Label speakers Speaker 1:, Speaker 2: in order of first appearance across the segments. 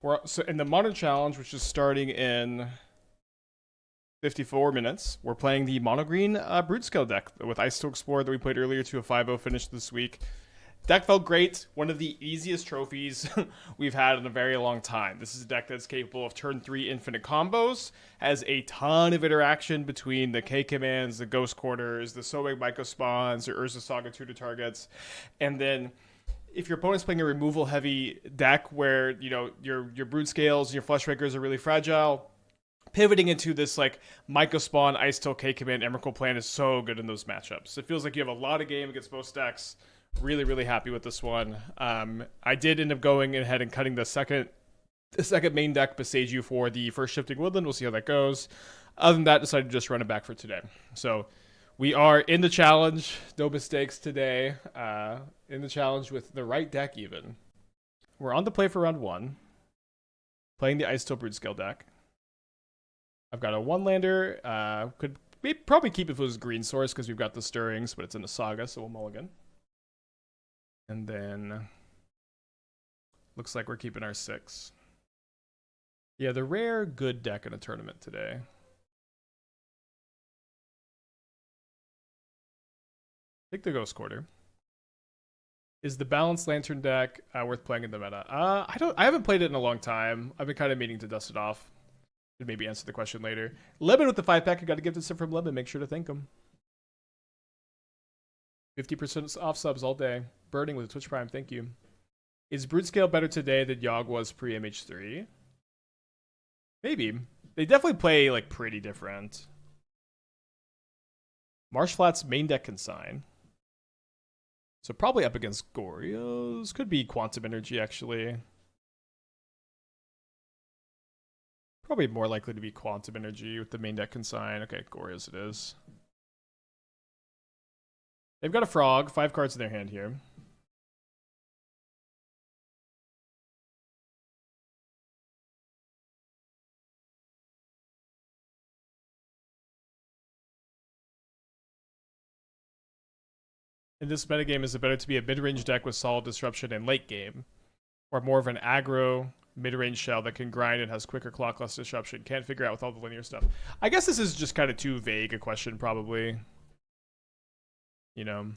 Speaker 1: We're so in the Modern Challenge, which is starting in 54 minutes. We're playing the mono green Broodscale deck with Icetill Explorer that we played earlier to a 5-0 finish this week. Deck felt great. One of the easiest trophies we've had in a very long time. This is a deck that's capable of turn 3 infinite combos, has a ton of interaction between the K commands, the Ghost Quarters, the Sowing Mycospawn, or Urza Saga tutor targets, and then if your opponent's playing a removal heavy deck where your brood scales and your Fleshrakers are really fragile, pivoting into this like Mycospawn, Icetill, K command, Emrakul plan is so good in those matchups. It feels like you have a lot of game against most decks. Really, really happy with this one. I did end up going ahead and cutting the second main deck Boseiju for the first Shifting Woodland. We'll see how that goes. Other than that, decided to just run it back for today. So we are in the challenge. No mistakes today. In the challenge with the right deck even. We're on the play for round 1. Playing the Icetill Broodscale deck. I've got a 1-lander. Could probably keep it if it was green source because we've got the Stirrings, but it's in the Saga, so we'll mulligan. And then looks like we're keeping our 6. Yeah, the rare good deck in a tournament today. Take the Ghost Quarter. Is the Balanced Lantern deck worth playing in the meta? I haven't played it in a long time. I've been kind of meaning to dust it off. Could maybe answer the question later. Lemon with the 5-pack. I got to give this in from Lemon. Make sure to thank him. 50% off subs all day. Burning with a Twitch Prime. Thank you. Is Broodscale better today than Yogg was pre-MH3? Maybe. They definitely play like pretty different. Marshflat's main deck consign. So probably up against Goryo's. Could be Quantum Energy, actually. Probably more likely to be Quantum Energy with the main deck consign. Okay, Goryo's it is. They've got a Frog. 5 cards in their hand here. In this metagame, is it better to be a mid-range deck with solid disruption in late game? Or more of an aggro mid-range shell that can grind and has quicker clock, less disruption? Can't figure out with all the linear stuff. I guess this is just kind of too vague a question, probably. You know.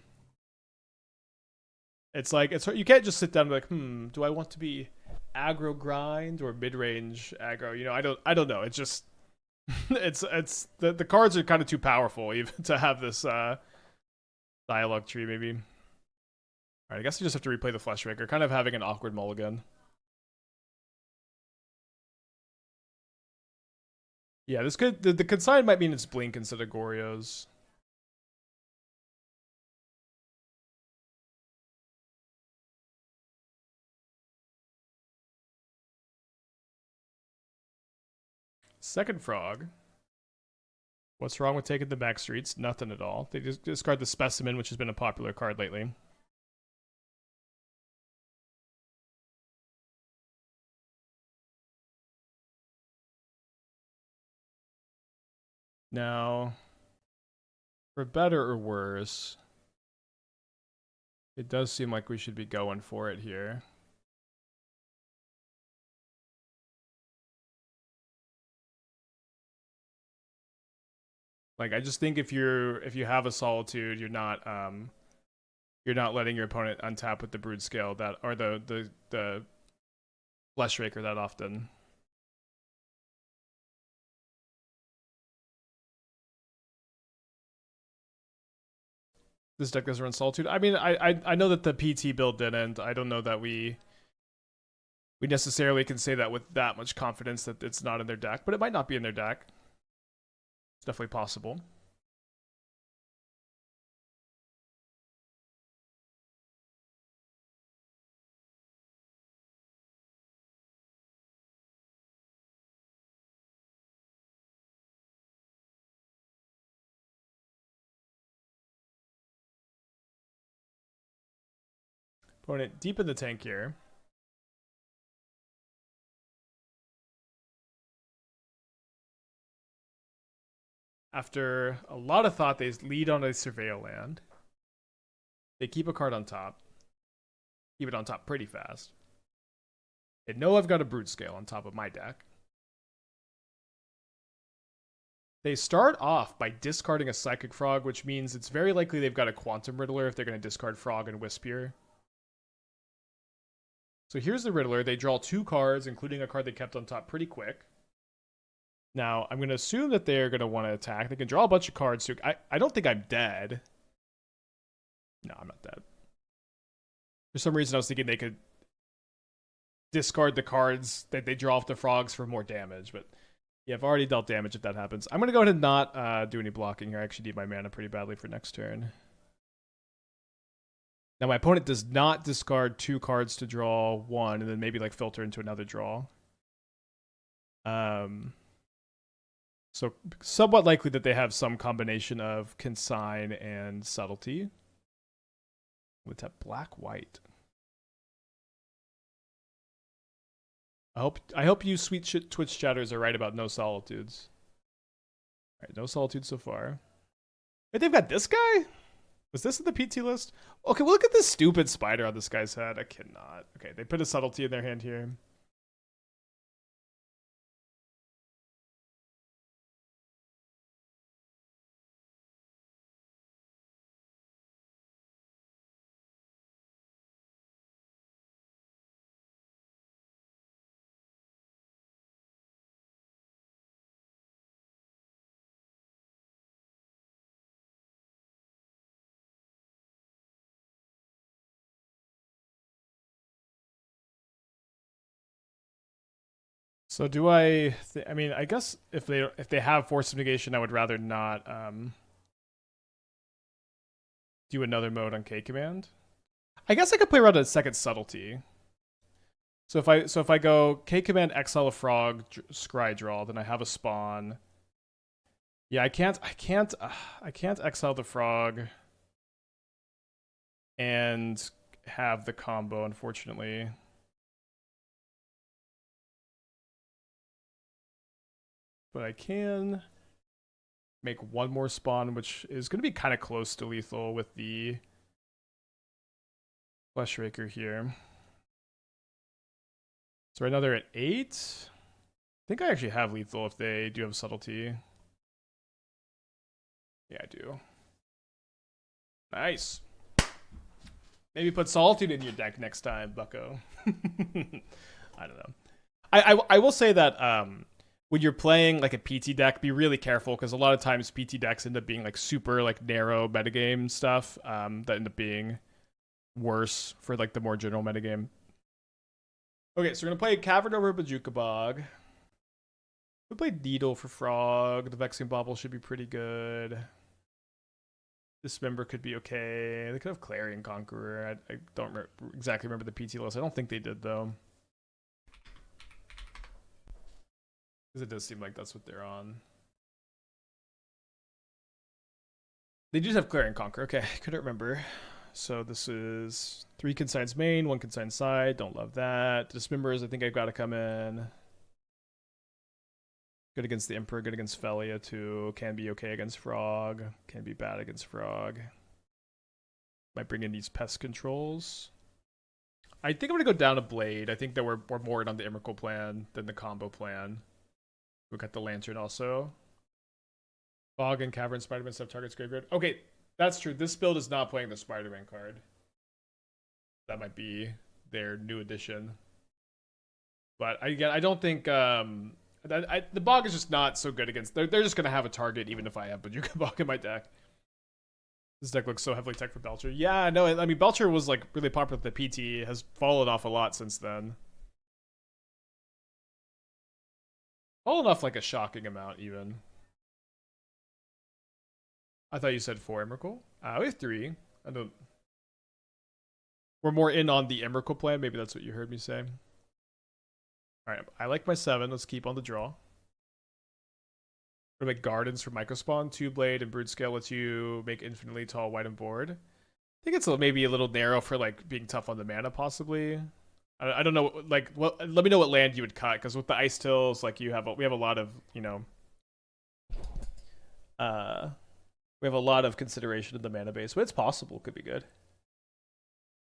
Speaker 1: It's like, you can't just sit down and be like, do I want to be aggro grind or mid-range aggro? You know, I don't know. It's just, it's the cards are kind of too powerful even to have this dialogue tree, maybe. All right, I guess I just have to replay the Fleshraker. Kind of having an awkward mulligan. Yeah, this could the consign might mean it's Blink instead of Goryo's. Second Frog. What's wrong with taking the back streets? Nothing at all. They just discard the Specimen, which has been a popular card lately. Now, for better or worse, it does seem like we should be going for it here. Like, I just think if you have a Solitude, you're not letting your opponent untap with the Broodscale that, or the Fleshraker that often. This deck doesn't run Solitude. I mean, I know that the PT build didn't. I don't know that we necessarily can say that with that much confidence that it's not in their deck, but it might not be in their deck. It's definitely possible. Opponent deep in the tank here. After a lot of thought, they lead on a Surveil land. They keep a card on top. Keep it on top pretty fast. They know I've got a Broodscale on top of my deck. They start off by discarding a Psychic Frog, which means it's very likely they've got a Quantum Riddler if they're going to discard Frog and Wisp here. So here's the Riddler. They draw 2 cards, including a card they kept on top pretty quick. Now, I'm going to assume that they're going to want to attack. They can draw a bunch of cards. So I don't think I'm dead. No, I'm not dead. For some reason, I was thinking they could discard the cards that they draw off the frogs for more damage. But yeah, I've already dealt damage if that happens. I'm going to go ahead and not do any blocking here. I actually need my mana pretty badly for next turn. Now, my opponent does not discard 2 cards to draw 1 and then maybe like filter into another draw. So somewhat likely that they have some combination of Consign and Subtlety. With that black-white. I hope you sweet shit Twitch chatters are right about no solitudes. Alright, no solitudes so far. Wait, they've got this guy? Was this in the PT list? Okay, well, look at this stupid spider on this guy's head. I cannot. Okay, they put a subtlety in their hand here. So do I mean, I guess if they have Force of Negation, I would rather not do another mode on K command. I guess I could play around a second subtlety. So if I go K command exile a frog, scry draw, then I have a spawn. Yeah, I can't exile the frog and have the combo, unfortunately. But I can make one more spawn, which is going to be kind of close to lethal with the Fleshraker here. So right now they're at 8. I think I actually have lethal if they do have subtlety. Yeah, I do. Nice. Maybe put Solitude in your deck next time, bucko. I don't know. I will say that when you're playing like a PT deck, be really careful because a lot of times PT decks end up being like super like narrow metagame stuff that end up being worse for like the more general metagame. Okay, so we're gonna play Cavern over Bojuka Bog. We played Needle for Frog. The Vexing Bauble should be pretty good. Dismember could be okay. They could have Clarion Conqueror. I don't exactly remember the PT list. I don't think they did though. Because it does seem like that's what they're on. They do have Clarion Conqueror. Okay, I couldn't remember. So this is 3 consigns main, 1 consign side. Don't love that. Dismembers, I think I've got to come in. Good against the Emperor, good against Felia too. Can be okay against Frog. Can be bad against Frog. Might bring in these pest controls. I think I'm going to go down a Blade. I think that we're more in on the Emrakul plan than the combo plan. We got the Lantern also. Fog and Cavern Spider-Man stuff targets graveyard. Okay, that's true. This build is not playing the Spider-Man card. That might be their new addition. But again, I don't think the Bog is just not so good against. They're just gonna have a target even if I have Bojuka Bog in my deck. This deck looks so heavily tech for Belcher. Yeah, no, I mean Belcher was like really popular with the PT. Has fallen off a lot since then. Fallen off like a shocking amount even. I thought you said 4 Emrakul. We have 3. I don't. We're more in on the Emrakul plan. Maybe that's what you heard me say. All right, I like my 7. Let's keep on the draw. We're gonna make Gardens for Mycospawn. 2-blade and Broodscale lets you make infinitely tall, white, and board. I think it's maybe a little narrow for like being tough on the mana, possibly. I don't know. Like, well, let me know what land you would cut, because with the Icetills, like we have a lot of we have a lot of consideration in the mana base, but it's possible. Could be good.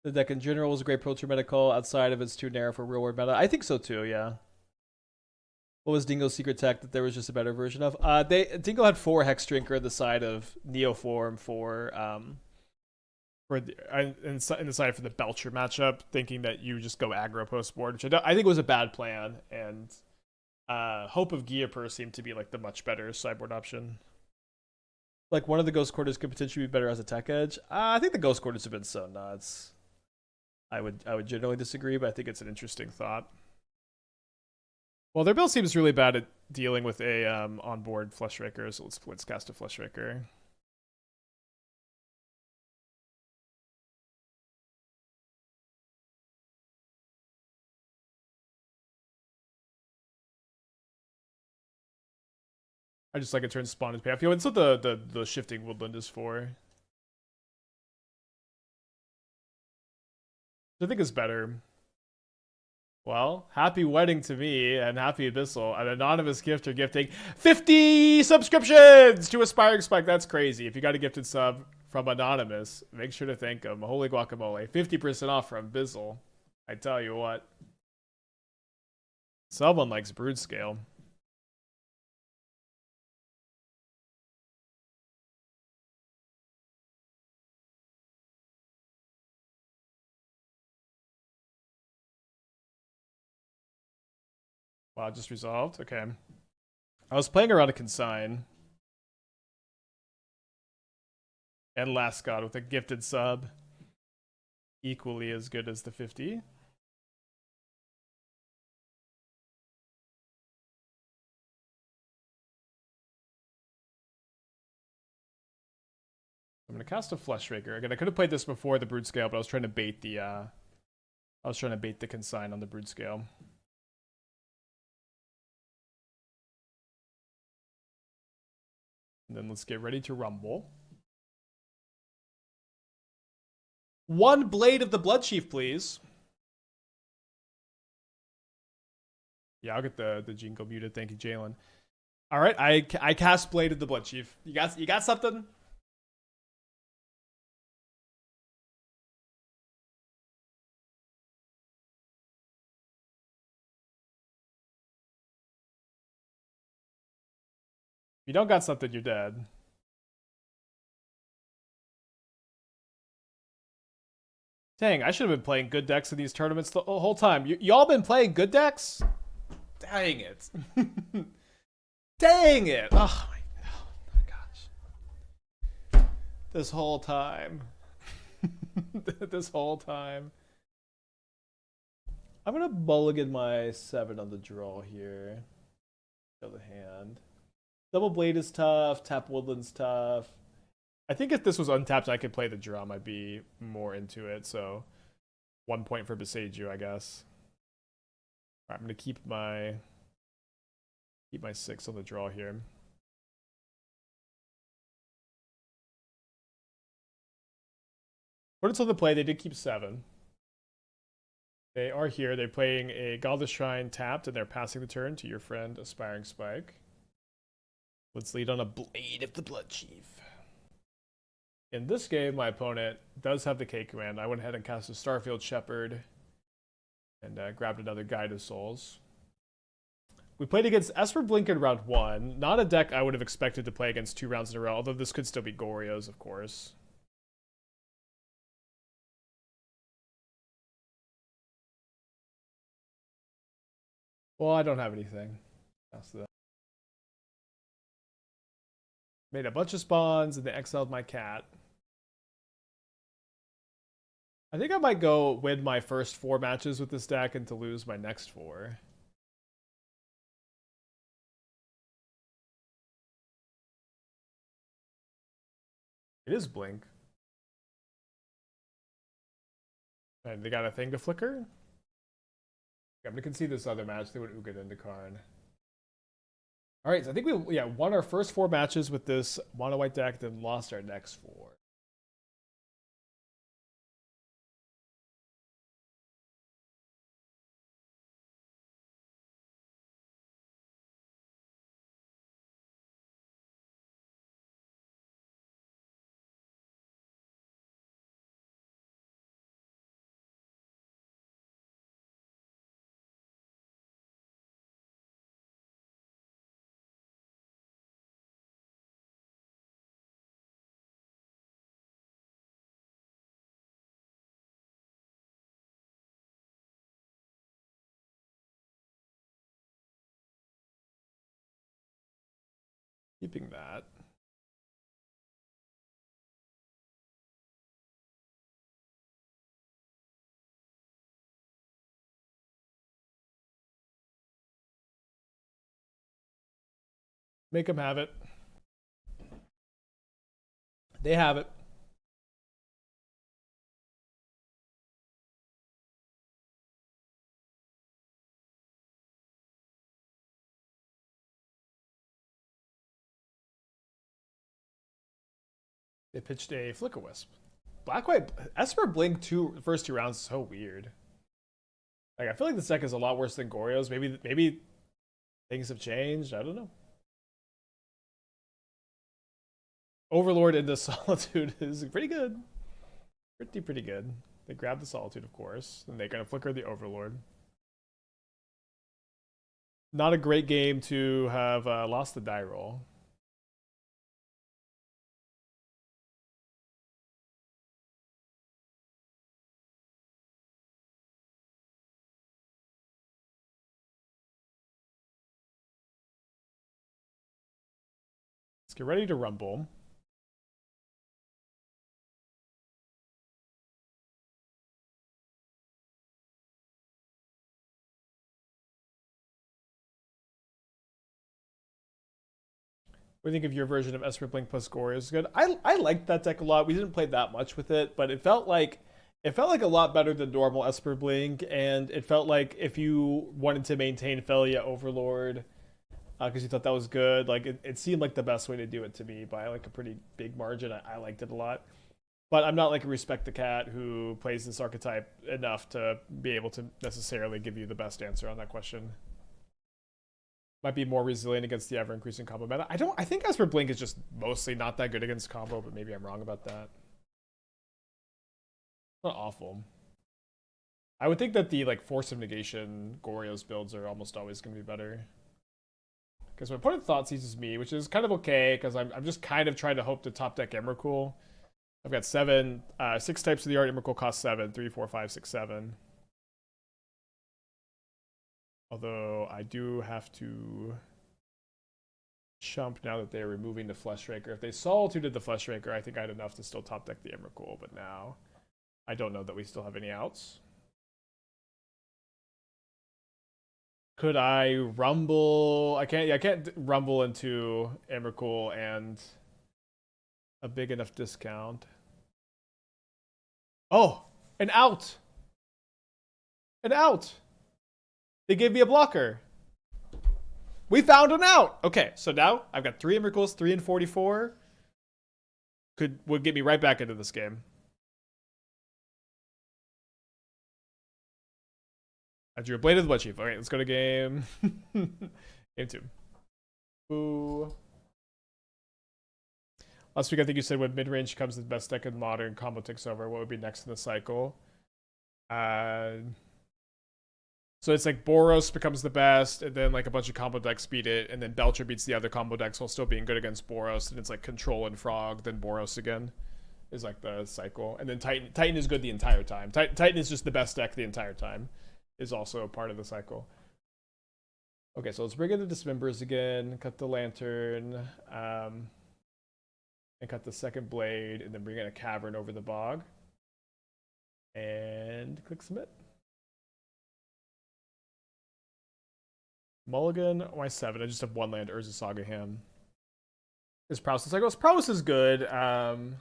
Speaker 1: The deck in general was a great Pro Tour meta call outside of it's too narrow for real world meta. I think so too, yeah. What was Dingo's secret tech that there was just a better version of? Dingo had 4 Hex Drinker at the side of Neoform in the side for the Belcher matchup, thinking that you just go aggro post board, which I think was a bad plan. And Hope of Gyapur seemed to be like the much better sideboard option. Like one of the Ghost Quarters could potentially be better as a tech edge. I think the Ghost Quarters have been so nuts. I would generally disagree, but I think it's an interesting thought. Well, their build seems really bad at dealing with a onboard Fleshraker, so let's cast a Fleshraker. I just like it turns spawn into payoff. It's what the shifting woodland is for. I think is better. Well, happy wedding to me and happy Abyssal. An anonymous gifter gifting 50 subscriptions to Aspiring Spike. That's crazy. If you got a gifted sub from Anonymous, make sure to thank him. Holy guacamole. 50% off from Abyssal. I tell you what. Someone likes Broodscale. Wow, just resolved? Okay. I was playing around a consign. And Last God with a gifted sub. Equally as good as the 50. I'm gonna cast a Fleshraker. Again, I could have played this before the Broodscale, but I was trying to bait the consign on the Broodscale. And then let's get ready to rumble. 1 Blade of the Bloodchief, please. Yeah, I'll get the Jingle muted. Thank you, Jalen. All right, I cast Blade of the Bloodchief. You got something? If you don't got something, you're dead. Dang, I should have been playing good decks in these tournaments the whole time. Y'all been playing good decks? Dang it. Dang it. Oh my gosh. This whole time. This whole time. I'm going to mulligan my 7 on the draw here. Show the hand. Double Blade is tough. Tap Woodland's tough. I think if this was untapped and I could play the drum, I'd be more into it. So 1 point for Boseiju, I guess. All right, I'm going to keep my 6 on the draw here. When it's on the play, they did keep 7. They are here. They're playing a Godless Shrine tapped, and they're passing the turn to your friend Aspiring Spike. Let's lead on a Blade of the Bloodchief. In this game, my opponent does have the K command. I went ahead and cast a Starfield Shepherd and grabbed another Guide of Souls. We played against Esper Blink in round 1. Not a deck I would have expected to play against 2 rounds in a row, although this could still be Goryo's, of course. Well, I don't have anything. That's the... Made a bunch of spawns, and they exiled my cat. I think I might go win my first 4 matches with this deck and to lose my next 4. It is Blink. And they got a thing to flicker? I'm gonna concede this other match. They would Ugin into Karn. Alright, so I think we won our first 4 matches with this mono white deck, then lost our next 4. Keeping that. Make them have it. They have it. They pitched a Flicker Wisp. Black White Esper Blink first two rounds is so weird. Like I feel like this deck is a lot worse than Goryo's. Maybe things have changed. I don't know. Overlord into Solitude is pretty good. Pretty good. They grab the Solitude, of course, and they're gonna flicker the Overlord. Not a great game to have lost the die roll. Let's get ready to rumble. What do you think of your version of Esper Blink plus Gore is good? I liked that deck a lot. We didn't play that much with it, but it felt like a lot better than normal Esper Blink, and it felt like if you wanted to maintain Felia Overlord, because you thought that was good, like it seemed like the best way to do it to me by like a pretty big margin. I liked it a lot. But I'm not like a Respect the Cat who plays this archetype enough to be able to necessarily give you the best answer on that question. Might be more resilient against the ever-increasing combo meta. I think Esper Blink is just mostly not that good against combo, but maybe I'm wrong about that. Not awful. I would think that the like Force of Negation Goryo's builds are almost always going to be better. Because my opponent thought seizes me, which is kind of okay, because I'm just kind of trying to hope to top deck Emrakul. I've got 6 types of the art. Emrakul costs 7, 3, 4, 5, 6, 7. Although I do have to chump now that they're removing the Fleshraker. If they solitude the Fleshraker, I think I had enough to still top deck the Emrakul, but now I don't know that we still have any outs. Could I rumble? I can't rumble into Emrakul and a big enough discount. Oh, an out! An out! They gave me a blocker. We found an out. Okay, so now I've got 3 Emrakuls, 3 and 44. Would get me right back into this game. I drew a Blade of the Bloodchief. Okay, let's go to game. Game 2. Boo. Last week I think you said when mid-range comes the best deck in Modern, combo takes over. What would be next in the cycle? So it's like Boros becomes the best, and then like a bunch of combo decks beat it, and then Belcher beats the other combo decks while still being good against Boros, and it's like Control and Frog, then Boros again is like the cycle. And then Titan is good the entire time. Titan is just the best deck the entire time, is also a part of the cycle. Okay, so let's bring in the Dismembers again, cut the Lantern, and cut the second Blade, and then bring in a Cavern over the Bog. And click Submit. Mulligan, why 7? I just have 1 land, Urza Saga Ham. Is Prowess the cycle? Prowess is good. Prowess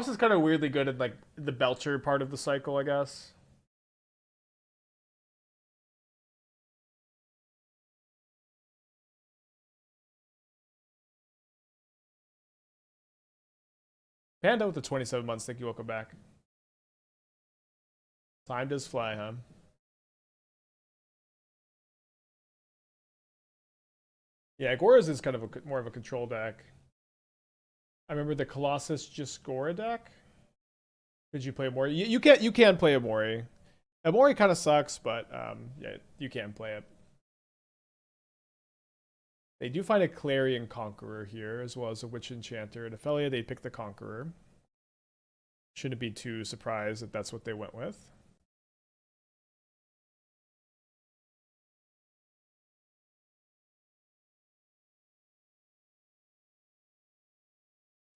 Speaker 1: is kind of weirdly good at like the Belcher part of the cycle, I guess. Panda with the 27 months. Thank you. Welcome back. Time does fly, huh? Yeah, Gora's is kind of more of a control deck. I remember the Colossus just Gora deck. Could you play Amori? You can play Amori. Amori kind of sucks, but yeah, you can play it. They do find a Clarion Conqueror here, as well as a Witch Enchanter. And Ophelia, they pick the Conqueror. Shouldn't be too surprised that that's what they went with.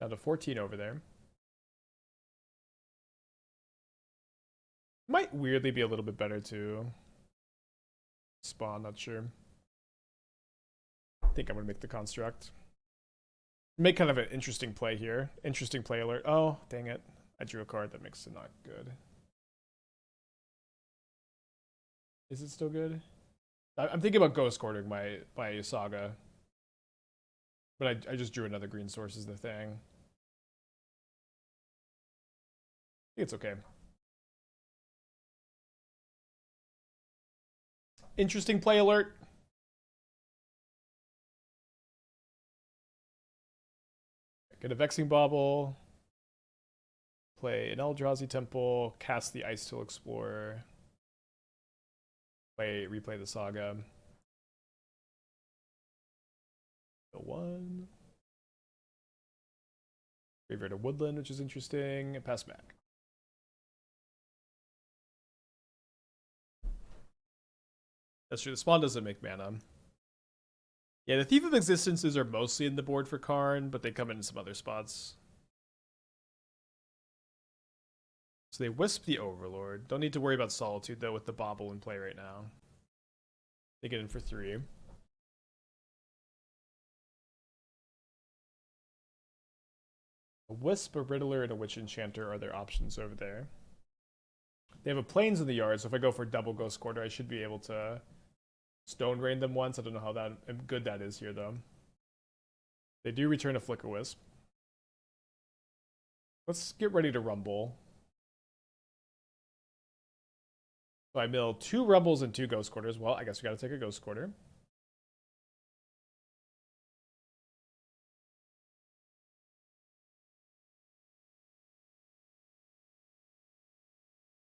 Speaker 1: Down to 14 over there. Might weirdly be a little bit better to spawn, not sure. I think I'm gonna make the construct. Make kind of an interesting play here. Interesting play alert. Oh, dang it. I drew a card that makes it not good. Is it still good? I'm thinking about ghost quartering my Saga. But I just drew another green source as the thing. I think it's okay. Interesting play alert. Get a Vexing Bauble. Play an Eldrazi Temple. Cast the Icetill Explorer. Replay the Saga. The one. Graveyard of Woodland, which is interesting. And pass back. That's true. The spawn doesn't make mana. Yeah, the Thief of Existences are mostly in the board for Karn, but they come in some other spots. So they wisp the Overlord. Don't need to worry about Solitude, though, with the Bauble in play right now. They get in for 3. A Wisp, a Riddler, and a Witch Enchanter are their options over there. They have a Plains in the yard, so if I go for double Ghost Quarter, I should be able to Stone Rain them once. I don't know how good that is here, though. They do return a Flicker Wisp. Let's get ready to rumble. So I mill 2 rumbles and 2 Ghost Quarters. Well, I guess we gotta take a Ghost Quarter.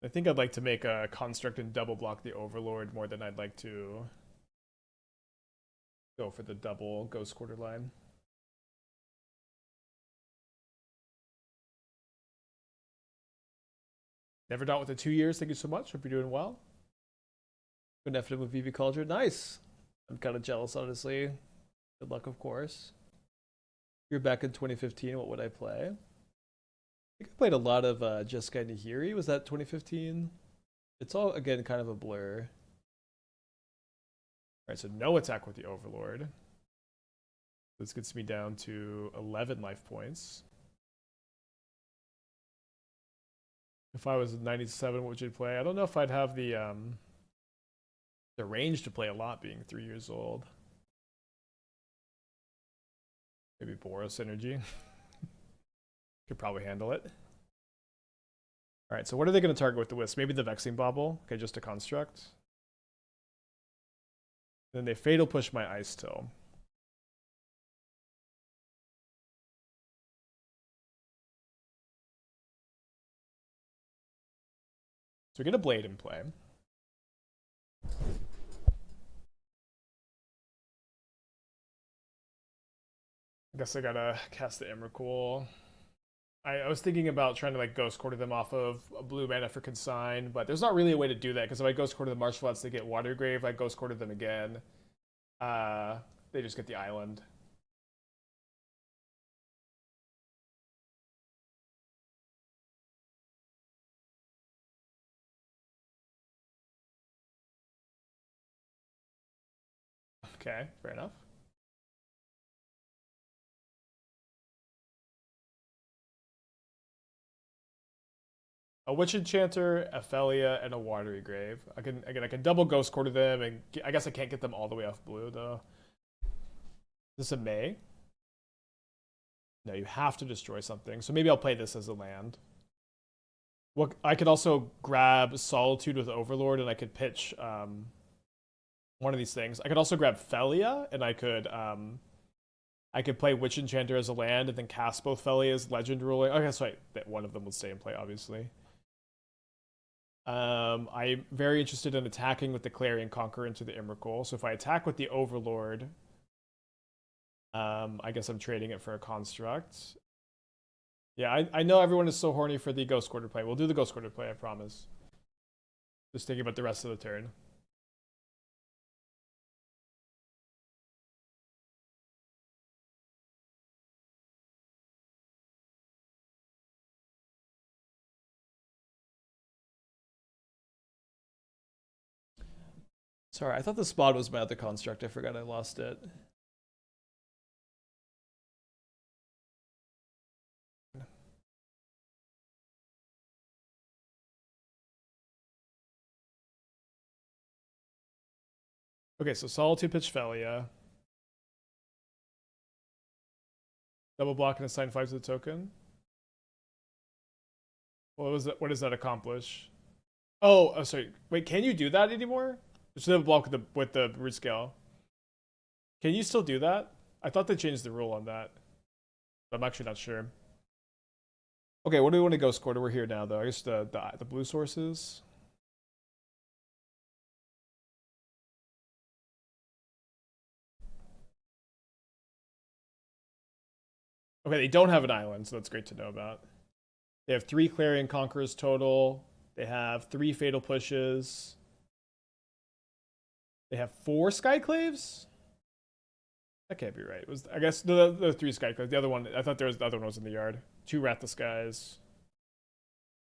Speaker 1: I think I'd like to make a construct and double block the Overlord more than I'd like to go for the double Ghost Quarter line. Never Dot with the 2 years. Thank you so much. Hope you're doing well. Good afternoon with VV Culture. Nice. I'm kind of jealous, honestly. Good luck, of course. You're back in 2015. What would I play? I think I played a lot of Jeskai Nahiri. Was that 2015? It's all, again, kind of a blur. Alright, so no attack with the Overlord. This gets me down to 11 life points. If I was 97, what would you play? I don't know if I'd have the range to play a lot being 3 years old. Maybe Boros Energy. Could probably handle it. Alright, so what are they going to target with the Wisp? Maybe the Vexing Bauble. Okay, just a construct. Then they Fatal Push my Icetill. So we get a Blade in play. I guess I gotta cast the Emrakul. I was thinking about trying to like Ghost Quarter them off of a blue mana for Consign, but there's not really a way to do that because if I Ghost Quarter the Marsh Floods, they get Watergrave. I Ghost Quarter them again. They just get the island. Okay, fair enough. A Witch Enchanter, Ophelia, and a Watery Grave. I can double Ghost Quarter them, and I guess I can't get them all the way off blue though. Is this a May? No, you have to destroy something. So maybe I'll play this as a land. What I could also grab Solitude with Overlord, and I could pitch one of these things. I could also grab Felia, and I could play Witch Enchanter as a land, and then cast both Felia's Legend Ruling. Okay, so one of them will stay in play, obviously. I'm very interested in attacking with the Clarion Conqueror into the Emrakul. So if I attack with the Overlord, I guess I'm trading it for a construct. Yeah, I know everyone is so horny for the Ghost Quarter play. We'll do the Ghost Quarter play, I promise. Just thinking about the rest of the turn. Sorry, I thought the spot was my other construct. I forgot I lost it. Okay, so Solitude Pitch Felia. Double block and assign 5 to the token. What was that? What does that accomplish? Oh, sorry. Wait, can you do that anymore? Just double block with the root scale. Can you still do that? I thought they changed the rule on that. I'm actually not sure. Okay, what do we want to go score? We're here now, though. I guess the blue sources. Okay, they don't have an island, so that's great to know about. They have 3 Clarion Conquerors total. They have 3 Fatal Pushes. They have 4 Skyclaves? That can't be right. I guess the 3 Skyclaves. The other one, I thought the other one was in the yard. 2 Wrath the Skies.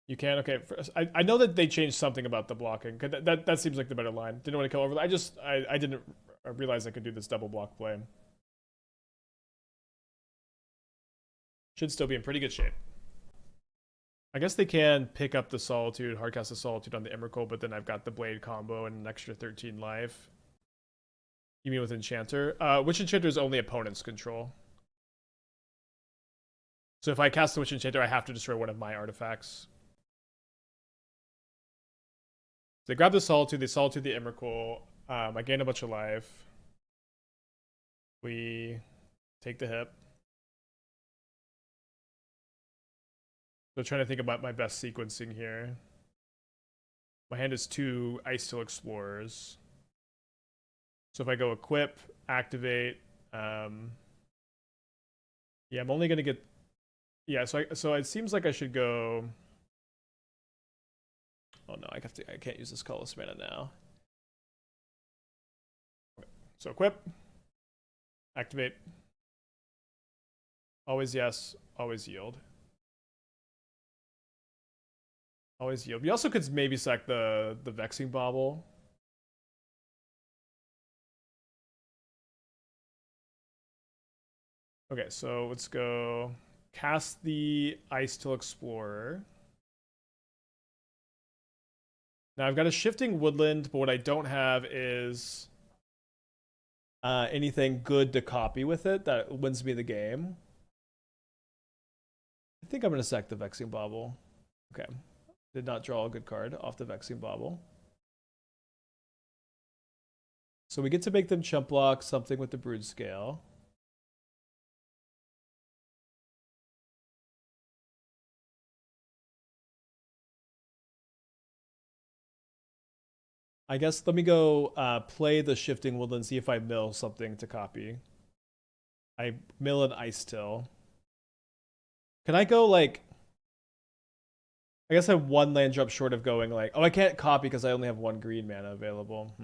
Speaker 1: You can? Okay. I know that they changed something about the blocking. That seems like the better line. Didn't want to kill over. I didn't realize I could do this double block play. Should still be in pretty good shape. I guess they can pick up the Solitude, hardcast the Solitude on the Emrakul, but then I've got the Blade combo and an extra 13 life. You mean with Enchanter? Witch Enchanter is only opponent's control. So if I cast the Witch Enchanter, I have to destroy one of my artifacts. They grab the Solitude, they Solitude the Emrakul. I gain a bunch of life. We take the hit. So trying to think about my best sequencing here. My hand is 2 Icetill Explorers. So if I go equip, activate, yeah, I'm only gonna get, yeah. So it seems like I should go. Oh no, I can't use this colorless mana now. Okay. So equip, activate. Always yes, always yield. Always yield. We also could maybe sack the Vexing Bauble. Okay, so let's go cast the Icetill Explorer. Now I've got a Shifting Woodland, but what I don't have is anything good to copy with it that wins me the game. I think I'm going to sack the Vexing Bauble. Okay. Did not draw a good card off the Vexing Bauble. So we get to make them chump block something with the Broodscale. I guess let me go play the Shifting Woodland, see if I mill something to copy. I mill an Icetill. Can I go like... I guess I'm 1 land drop short of going like... Oh, I can't copy because I only have 1 green mana available.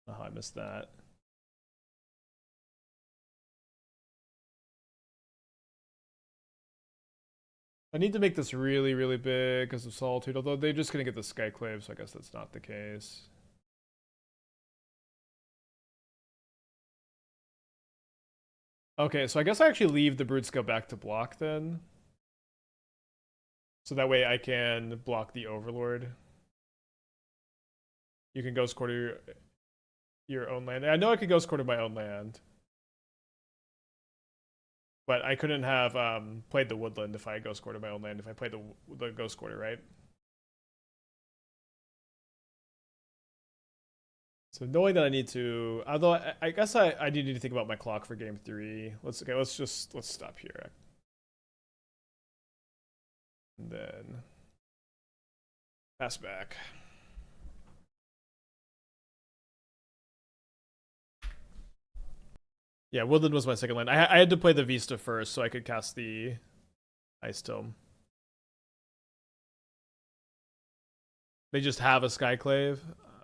Speaker 1: Oh, I missed that. I need to make this really, really big because of Solitude, although they're just going to get the Skyclave, so I guess that's not the case. Okay, so I guess I actually leave the Broodscale back to block then. So that way I can block the Overlord. You can Ghost Quarter your own land. I know I could Ghost Quarter my own land. But I couldn't have played the Woodland if I Ghost Quarter my own land, if I played the Ghost Quarter, right? So knowing that I need to, although I guess I need to think about my clock for game 3. Let's stop here. And then pass back. Yeah, Woodland was my second land. I had to play the Vista first so I could cast the Icetill. They just have a Skyclave.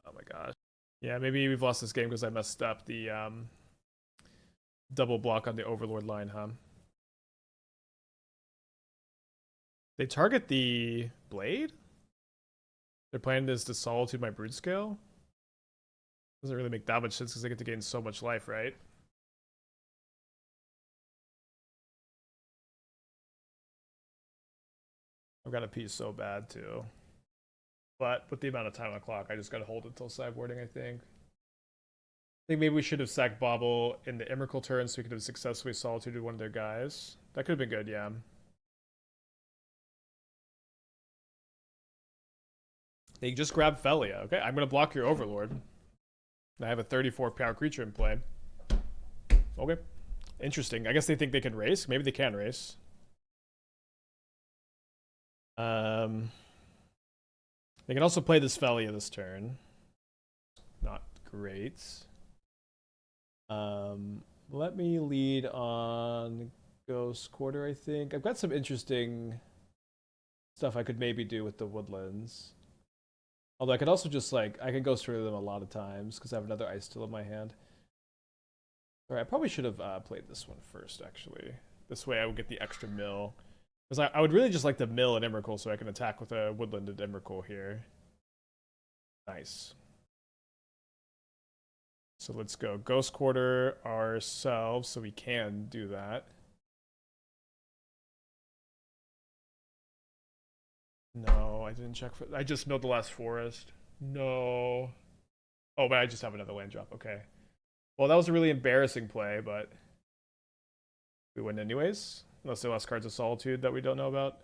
Speaker 1: Oh my gosh. Yeah, maybe we've lost this game because I messed up the double block on the Overlord line, huh? They target the Blade? Their plan is to Solitude my Broodscale? Doesn't really make that much sense because they get to gain so much life, right? I've got to pee so bad too. But with the amount of time on the clock, I just got to hold it until sideboarding, I think. I think maybe we should have sacked Bauble in the Emrakul turn so we could have successfully solituded one of their guys. That could have been good, yeah. They just grab Felia. Okay, I'm going to block your Overlord. I have a 34 power creature in play. Okay. Interesting. I guess they think they can race. Maybe they can race. They can also play this Felia this turn. Not great. Let me lead on Ghost Quarter, I think. I've got some interesting stuff I could maybe do with the Woodlands. Although I could also just, like, I can Ghost through them a lot of times because I have another Icetill in my hand. Alright, I probably should have played this one first, actually. This way I would get the extra mill. Because I would really just like to mill an Emrakul so I can attack with a Woodlanded Emrakul here. Nice. So let's go Ghost Quarter ourselves so we can do that. No, I didn't check for... I just milled the last forest. No. Oh, but I just have another land drop. Okay. Well, that was a really embarrassing play, but we win anyways. Unless they lost cards of Solitude that we don't know about.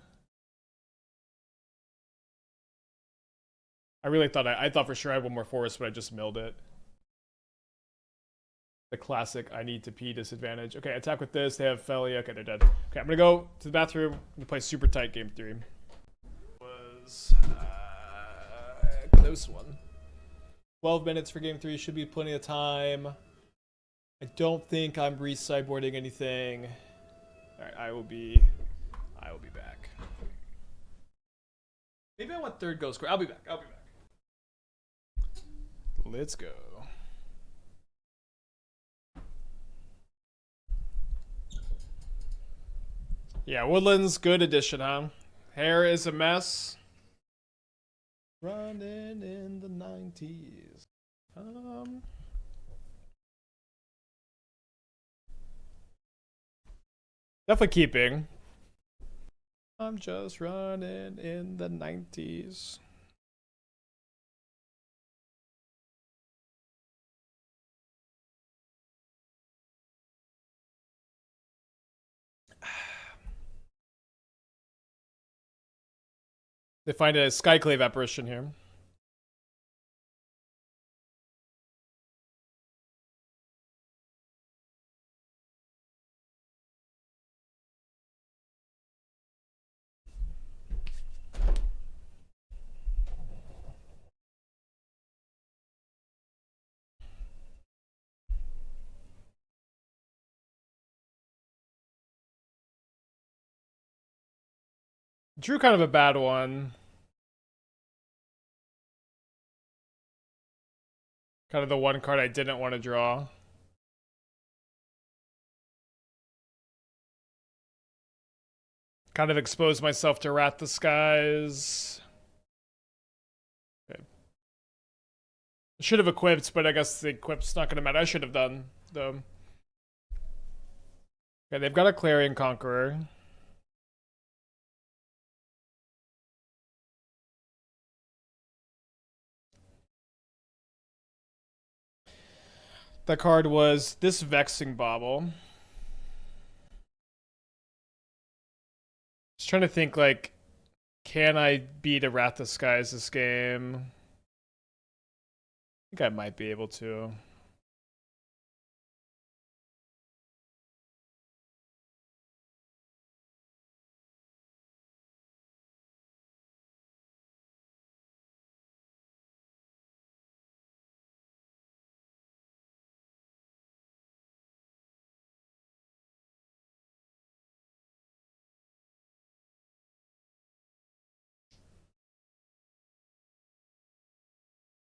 Speaker 1: I really thought I thought for sure I had one more forest, but I just milled it. The classic I need to pee disadvantage. Okay, attack with this. They have Felia. Okay, they're dead. Okay, I'm gonna go to the bathroom. I'm gonna play super tight game 3. Was close one. 12 minutes for game 3 should be plenty of time. I don't think I'm re-sideboarding anything. Alright, I will be back. Maybe I want third Ghost Quarter. I'll be back. Let's go. Yeah, Woodlands, good addition, huh? Hair is a mess. Running in the 90s. Definitely keeping. I'm just running in the 90s. They find a Skyclave apparition here. Drew kind of a bad one. Kind of the one card I didn't want to draw. Kind of exposed myself to Wrath the Skies. Okay. I should have equipped, but I guess the equip's not going to matter. I should have done, though. Okay, they've got a Clarion Conqueror. That card was this Vexing Bauble. Just trying to think, like, can I beat a Wrath of Skies this game? I think I might be able to.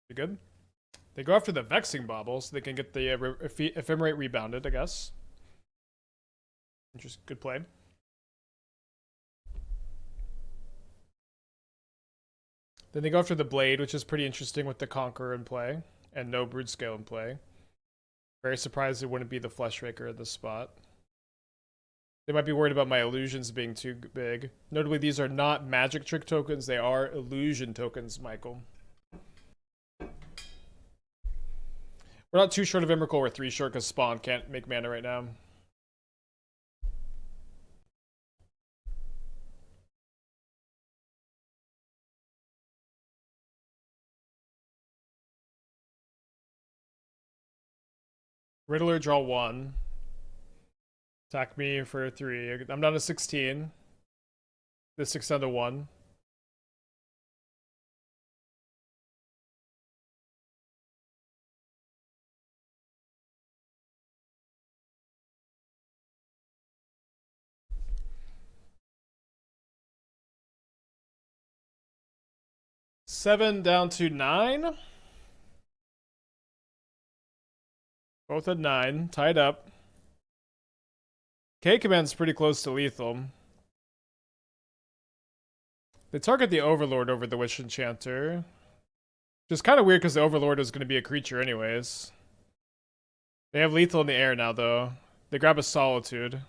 Speaker 1: You good? They go after the Vexing Bauble so they can get the Ephemerate rebounded, I guess. Interesting. Good play. Then they go after the Blade, which is pretty interesting with the Conqueror in play. and no Broodscale in play. Very surprised it wouldn't be the Fleshraker at this spot. They might be worried about my illusions being too big. Notably, these are not magic trick tokens. They are illusion tokens, Michael. We're not too short of Emrakul. We're 3 short because Spawn can't make mana right now. Riddler, draw 1. Attack me for 3. I'm down to 16. This 6 down to 1. Seven down to 9. Both at 9. Tied up. K-Command's pretty close to lethal. They target the Overlord over the Wish Enchanter. Which is kind of weird because the Overlord was going to be a creature anyways. They have lethal in the air now, though. They grab a Solitude.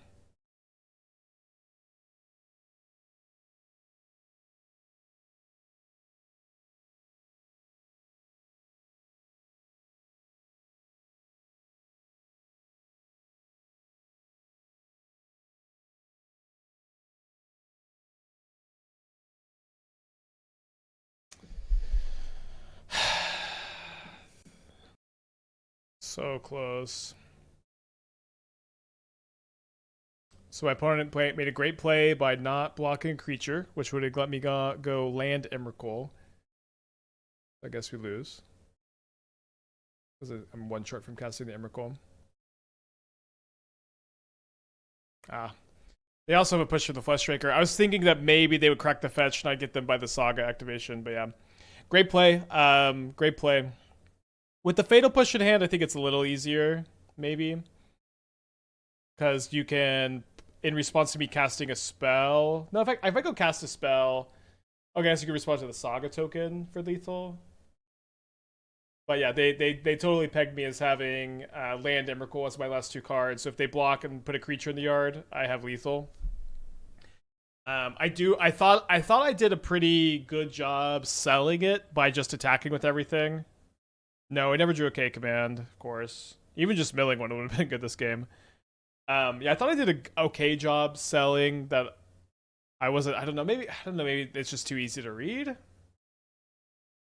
Speaker 1: So close. So my opponent made a great play by not blocking a creature, which would have let me go land Emrakul. I guess we lose. Because I'm 1 short from casting the Emrakul. Ah. They also have a push for the Fleshraker. I was thinking that maybe they would crack the fetch and I'd get them by the Saga activation, but yeah. Great play. Great play. With the Fatal Push in hand, I think it's a little easier, maybe. Because you can, in response to me casting a spell... No, if I go cast a spell... Okay, so you can respond to the Saga token for lethal. But yeah, they totally pegged me as having land Emrakul as my last 2 cards. So if they block and put a creature in the yard, I have lethal. I thought I did a pretty good job selling it by just attacking with everything. No, I never drew a K command, of course. Even just milling one would have been good this game. Yeah, I thought I did an okay job selling that. I don't know, maybe it's just too easy to read.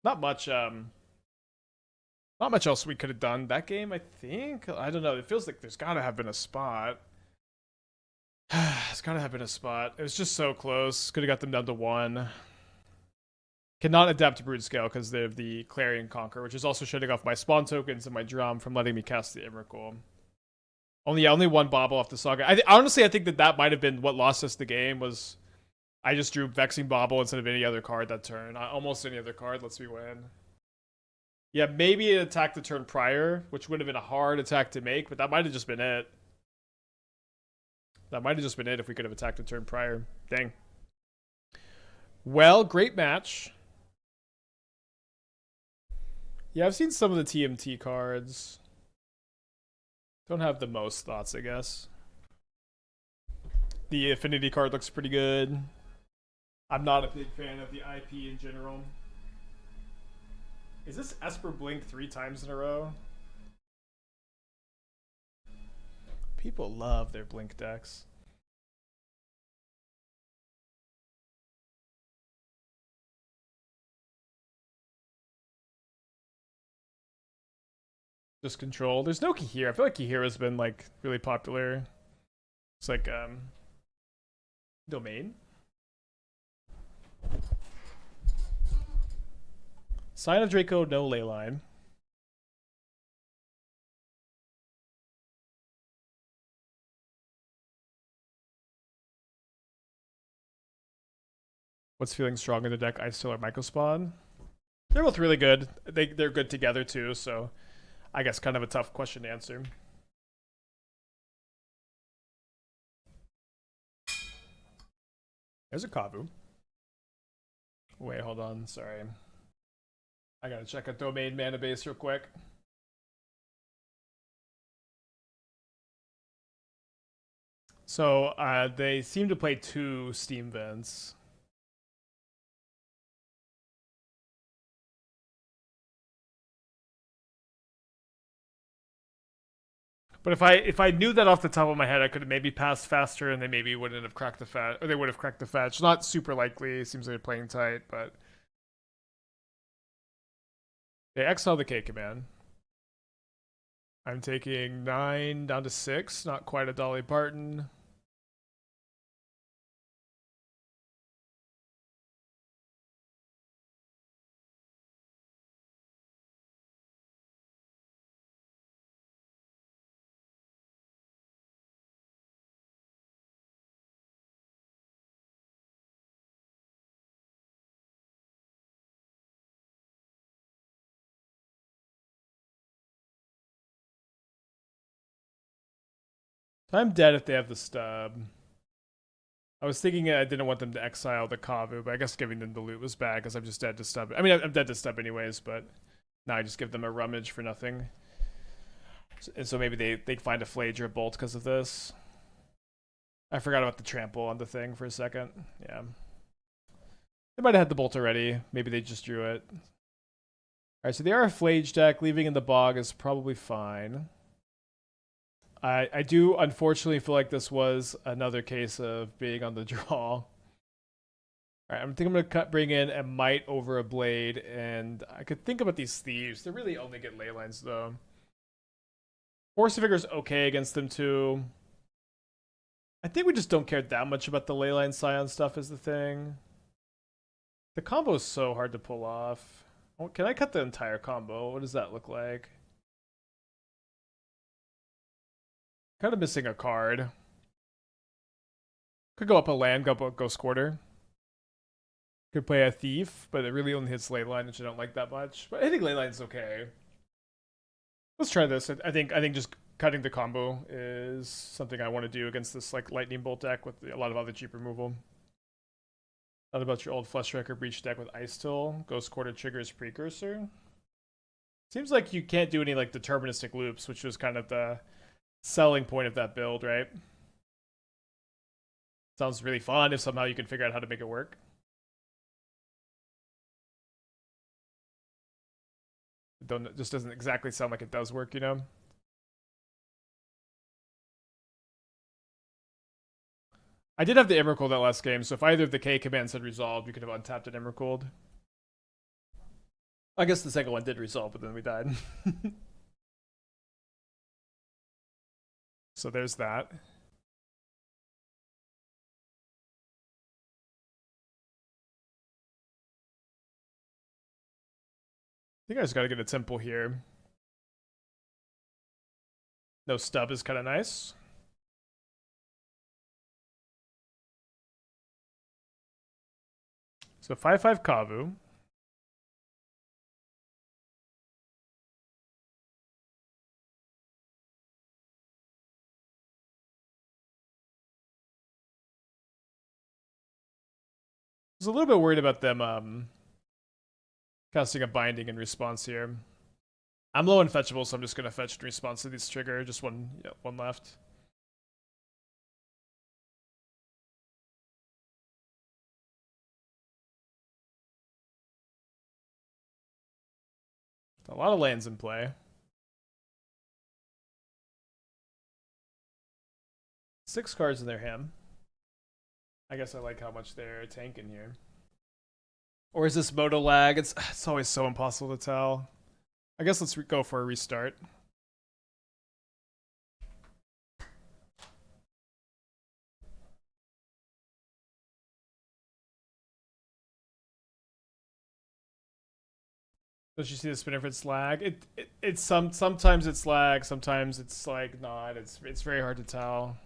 Speaker 1: Not much else we could have done that game, I think. I don't know. It feels like there's gotta have been a spot. There's gotta have been a spot. It was just so close. Could have got them down to 1. Cannot adapt to Broodscale because they have the Clarion Conquer, which is also shutting off my spawn tokens and my drum from letting me cast the Emrakul. Only 1 bauble off the Saga. Honestly, I think that might have been what lost us the game. Was I just drew Vexing Bauble instead of any other card that turn. Almost any other card lets me win. Yeah, maybe it attacked the turn prior, which would have been a hard attack to make, but that might have just been it. That might have just been it if we could have attacked the turn prior. Dang. Well, great match. Yeah, I've seen some of the TMT cards. Don't have the most thoughts, I guess. The Affinity card looks pretty good. I'm not a big fan of the IP in general. Is this Esper Blink 3 times in a row? People love their Blink decks. Just control. There's no Kihira. I feel like Kihira's been like really popular. It's like domain. Sign of Draco, no Leyline. What's feeling strong in the deck? Icetill or Mycospawn? They're both really good. They're good together too, so I guess kind of a tough question to answer. There's a Kavu. Wait, hold on. Sorry. I gotta check a domain mana base real quick. So they seem to play 2 Steam Vents. But if I knew that off the top of my head, I could have maybe passed faster, and they maybe wouldn't have cracked the fetch, or they would have cracked the fetch. Not super likely. It seems like they're playing tight, but they exile the K command. I'm taking 9 down to 6. Not quite a Dolly Parton. I'm dead if they have the stub. I was thinking I didn't want them to exile the Kavu, but I guess giving them the loot was bad because I'm just dead to stub. I mean, I'm dead to stub anyways, but now I just give them a rummage for nothing. And so maybe they find a Flage or a Bolt because of this. I forgot about the trample on the thing for a second. Yeah. They might have had the Bolt already. Maybe they just drew it. Alright, so they are a Flage deck. Leaving in the Bog is probably fine. I do unfortunately feel like this was another case of being on the draw. Alright, I think I'm going to bring in a Mite over a Blade, and I could think about these Thieves. They really only get ley lines, though. Force of Vigor is okay against them, too. I think we just don't care that much about the Leyline Scion stuff is the thing. The combo is so hard to pull off. Oh, can I cut the entire combo? What does that look like? Kind of missing a card. Could go up a land, go Squirter. Could play a Thief, but it really only hits Leyline, which I don't like that much. But I think Leyline's okay. Let's try this. I think just cutting the combo is something I want to do against this like Lightning Bolt deck with a lot of other cheap removal. Not about your old Fleshraker Breach deck with Icetill. Ghost Quarter triggers Precursor. Seems like you can't do any like deterministic loops, which was kind of the selling point of that build, right? Sounds really fun if somehow you can figure out how to make it work. It just doesn't exactly sound like it does work, you know? I did have the Emrakul that last game, so if either of the K commands had resolved, we could have untapped an Emrakul. I guess the second one did resolve, but then we died. So there's that. I think I just gotta get a temple here. No stub is kind of nice. So 5/5 Kavu. I was a little bit worried about them casting a binding in response here. I'm low on fetchable, so I'm just gonna fetch in response to this trigger. Just one left. A lot of lands in play. 6 cards in their hand. I guess I like how much they're tanking here. Or is this Moto lag? It's always so impossible to tell. I guess let's go for a restart. Don't you see the spinner if it's lag? It's sometimes it's lag, sometimes it's like not. It's very hard to tell.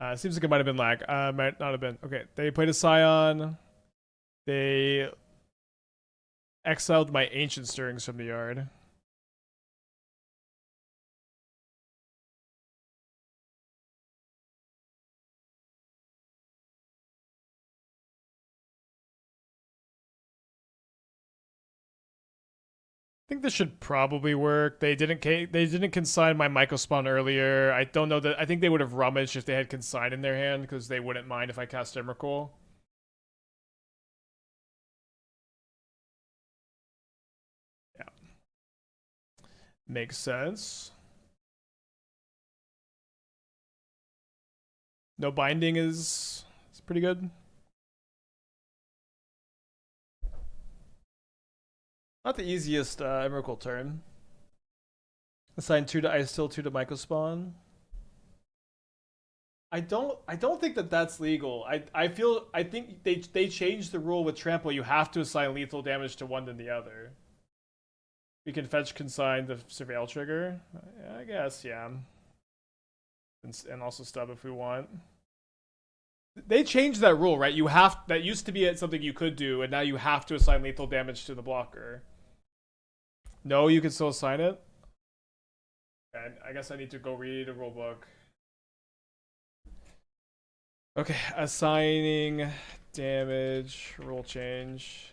Speaker 1: It seems like it might have been lag. Might not have been. Okay, they played a Scion. They exiled my Ancient Stirrings from the yard. I think this should probably work. They didn't consign my Mycospawn earlier. I don't know that. I think they would have rummaged if they had consign in their hand because they wouldn't mind if I cast Emrakul. Yeah, makes sense. No binding is pretty good. Not the easiest Emrakul turn. Assign 2 to Icetill, 2 to Mycospawn. I don't think that that's legal. I think they changed the rule with Trample. You have to assign lethal damage to one than the other. We can fetch consign the Surveil trigger. I guess, yeah. And also stub if we want. They changed that rule, right? That used to be something you could do, and now you have to assign lethal damage to the blocker. No, you can still assign it. Okay, I guess I need to go read a rulebook. Okay, assigning damage, rule change.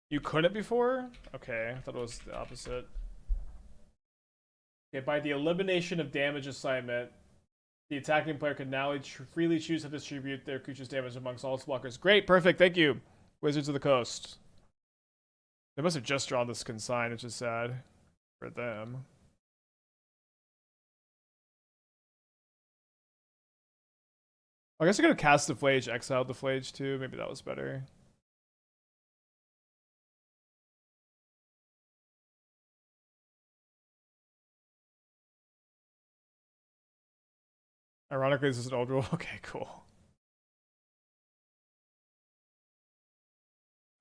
Speaker 1: You couldn't before? Okay, I thought it was the opposite. Okay, by the elimination of damage assignment, the attacking player can now freely choose to distribute their creature's damage amongst all its blockers. Great, perfect, thank you. Wizards of the Coast. They must have just drawn this consign, which is sad for them. I guess I could have cast the Flage, exiled the Flage too. Maybe that was better. Ironically, this is an old rule. Okay, cool.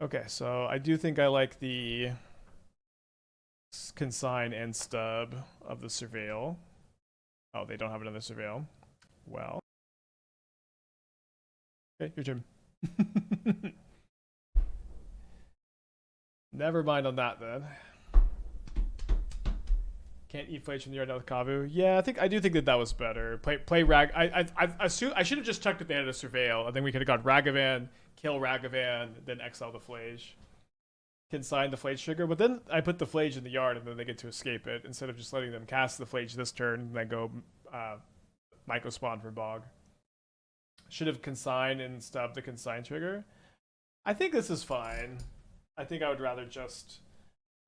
Speaker 1: Okay, so I do think I like the consign and stub of the Surveil. Oh, they don't have another Surveil. Well. Okay, your turn. Never mind on that then. Can't eat Flage from the yard now with Kavu. Yeah, I do think that was better. Play Rag. I assume I should have just checked if they had a Surveil, and then we could have got Ragavan, kill Ragavan, then exile the Flage. Consign the Flage trigger, but then I put the Flage in the yard, and then they get to escape it instead of just letting them cast the Flage this turn and then go Mycospawn for Bog. Should have consign and stub the consign trigger. I think this is fine. I think I would rather just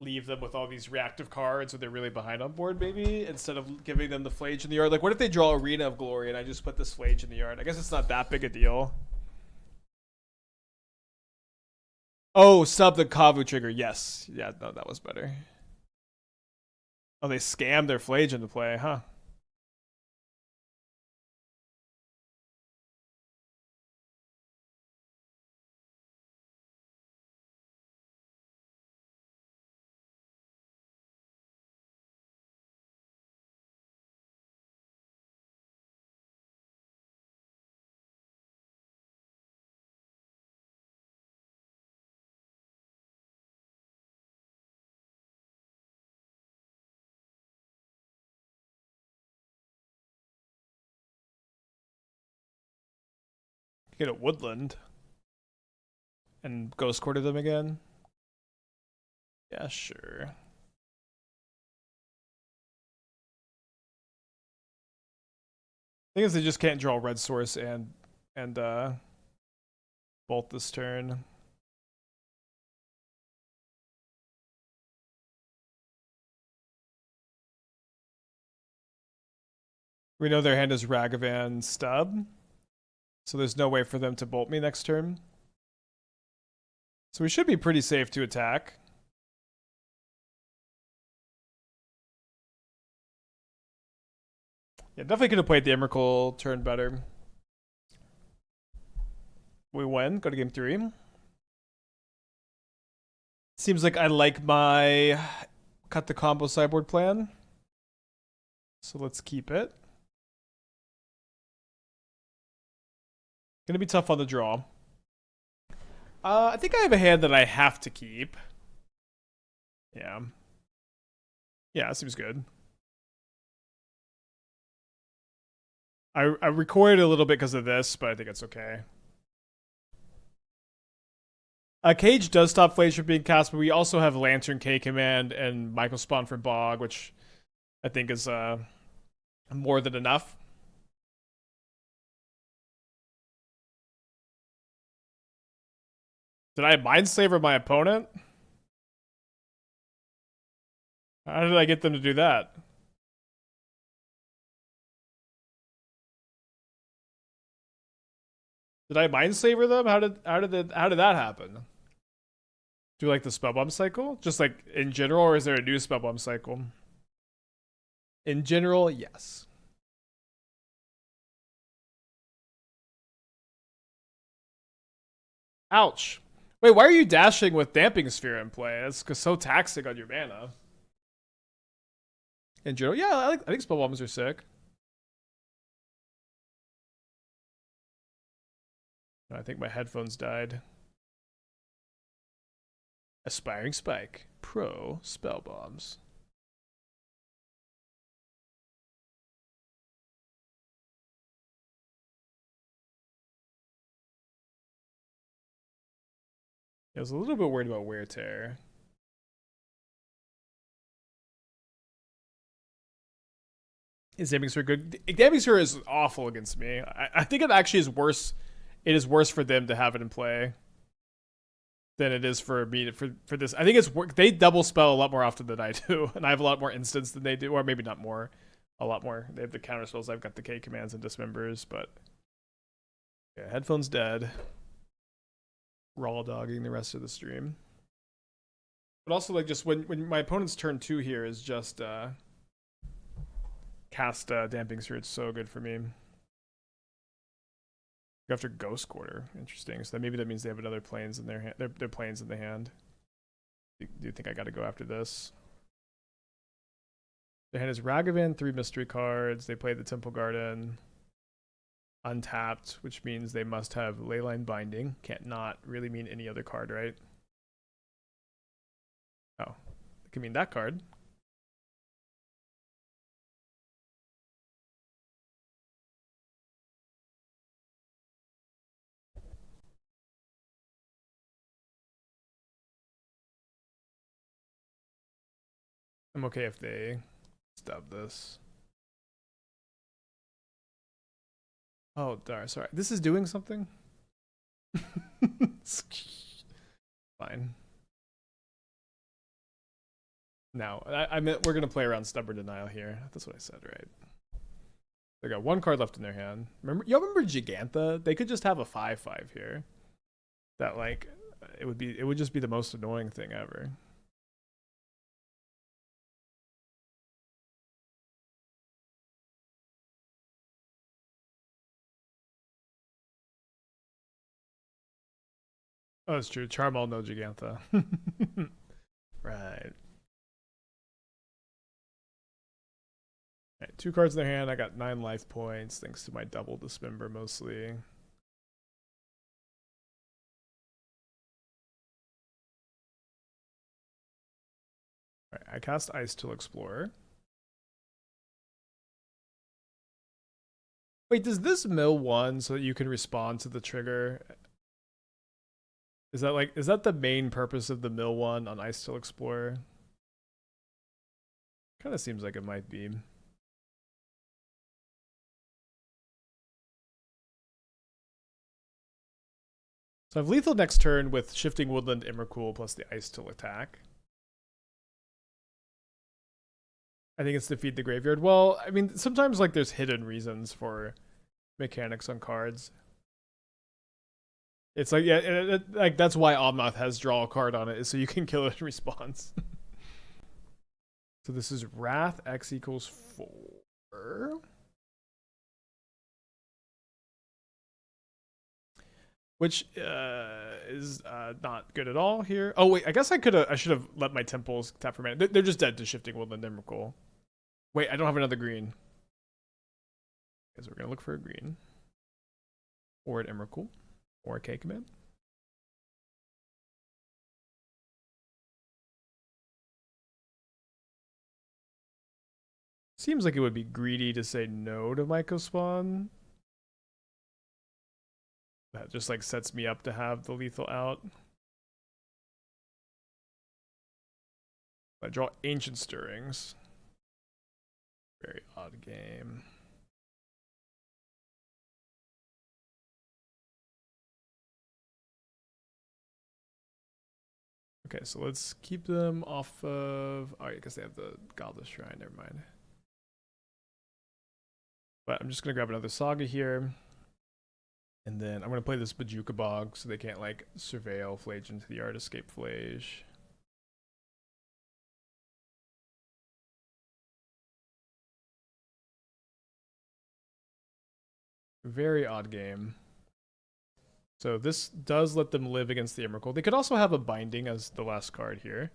Speaker 1: leave them with all these reactive cards when they're really behind on board, maybe, instead of giving them the Flage in the yard. Like, what if they draw Arena of Glory and I just put this Flage in the yard? I guess it's not that big a deal. Oh, sub the Kavu trigger. Yes. Yeah, no, that was better. Oh, they scammed their Flage into play, huh? Get a Woodland and Ghost Quarter them again. Yeah, sure. Thing is, they just can't draw Red Source and Bolt this turn. We know their hand is Ragavan Stub, so there's no way for them to bolt me next turn. So we should be pretty safe to attack. Yeah, definitely could have played the Emrakul turn better. We win. Go to game 3. Seems like I like my cut the combo sideboard plan. So let's keep it. Gonna be tough on the draw. I think I have a hand that I have to keep. Yeah. Yeah, seems good. I recorded a little bit because of this, but I think it's okay. Cage does stop Flames from being cast, but we also have Lantern K command and Mycospawn for Bog, which I think is more than enough. Did I Mindslaver my opponent? How did I get them to do that? Did I Mindslaver them? How did that happen? Do you like the Spellbomb cycle? Just like in general, or is there a new Spellbomb cycle? In general, yes. Ouch. Wait, why are you dashing with Damping Sphere in play? That's so taxing on your mana. In general, yeah, I think Spellbombs are sick. I think my headphones died. Aspiring Spike. Pro Spellbombs. I was a little bit worried about Wear Tear. Is Damping Sphere good? Damping Sphere is awful against me. I think it actually is worse. It is worse for them to have it in play than it is for me for this. I think it's they double spell a lot more often than I do, and I have a lot more instants than they do, or maybe not more, a lot more. They have the counter spells. I've got the K commands and Dismembers, but yeah, headphones dead. Raw dogging the rest of the stream. But also, like, just when my opponent's turn 2 here is just cast Damping Sphere, it's so good for me. Go after Ghost Quarter. Interesting. So maybe that means they have another planes in their hand. Their planes in the hand. Do you think I got to go after this? Their hand is Ragavan, 3 mystery cards. They play the Temple Garden. Untapped, which means they must have Leyline Binding. Can't not really mean any other card, right? Oh, it can mean that card. I'm okay if they stub this. Oh, darn. Sorry. This is doing something? Fine. No, I meant we're going to play around Stubborn Denial here. That's what I said, right? They got 1 card left in their hand. Y'all remember Gigantha? They could just have a 5/5 here. That, like, it would just be the most annoying thing ever. Oh, that's true. Charmal, no Gigantha. Right. Alright, 2 cards in their hand. I got 9 life points thanks to my double Dismember mostly. Alright, I cast Icetill Explorer. Wait, does this mill 1 so that you can respond to the trigger? Is that the main purpose of the mill 1 on Icetill Explorer? Kind of seems like it might be. So I have lethal next turn with Shifting Woodland, Emrakul, plus the Icetill attack. I think it's to feed the graveyard. Well, I mean, sometimes like there's hidden reasons for mechanics on cards. It's like, yeah, like that's why Omnath has draw a card on it, is so you can kill it in response. So this is Wrath, X equals 4. Which is not good at all here. Oh wait, I guess I should have let my temples tap for mana. They're just dead to Shifting Woodland Emrakul. Wait, I don't have another green. Okay, so we're gonna look for a green. Or an Emrakul. Or a K command. Seems like it would be greedy to say no to Mycospawn. That just like sets me up to have the lethal out. I draw Ancient Stirrings. Very odd game. Okay, so let's keep them off of... Oh, I guess they have the Godless Shrine. Never mind. But I'm just going to grab another Saga here. And then I'm going to play this Bojuka Bog so they can't, like, Surveil Flage into the Yard, Escape Flage. Very odd game. So this does let them live against the Emrakul. They could also have a Binding as the last card here.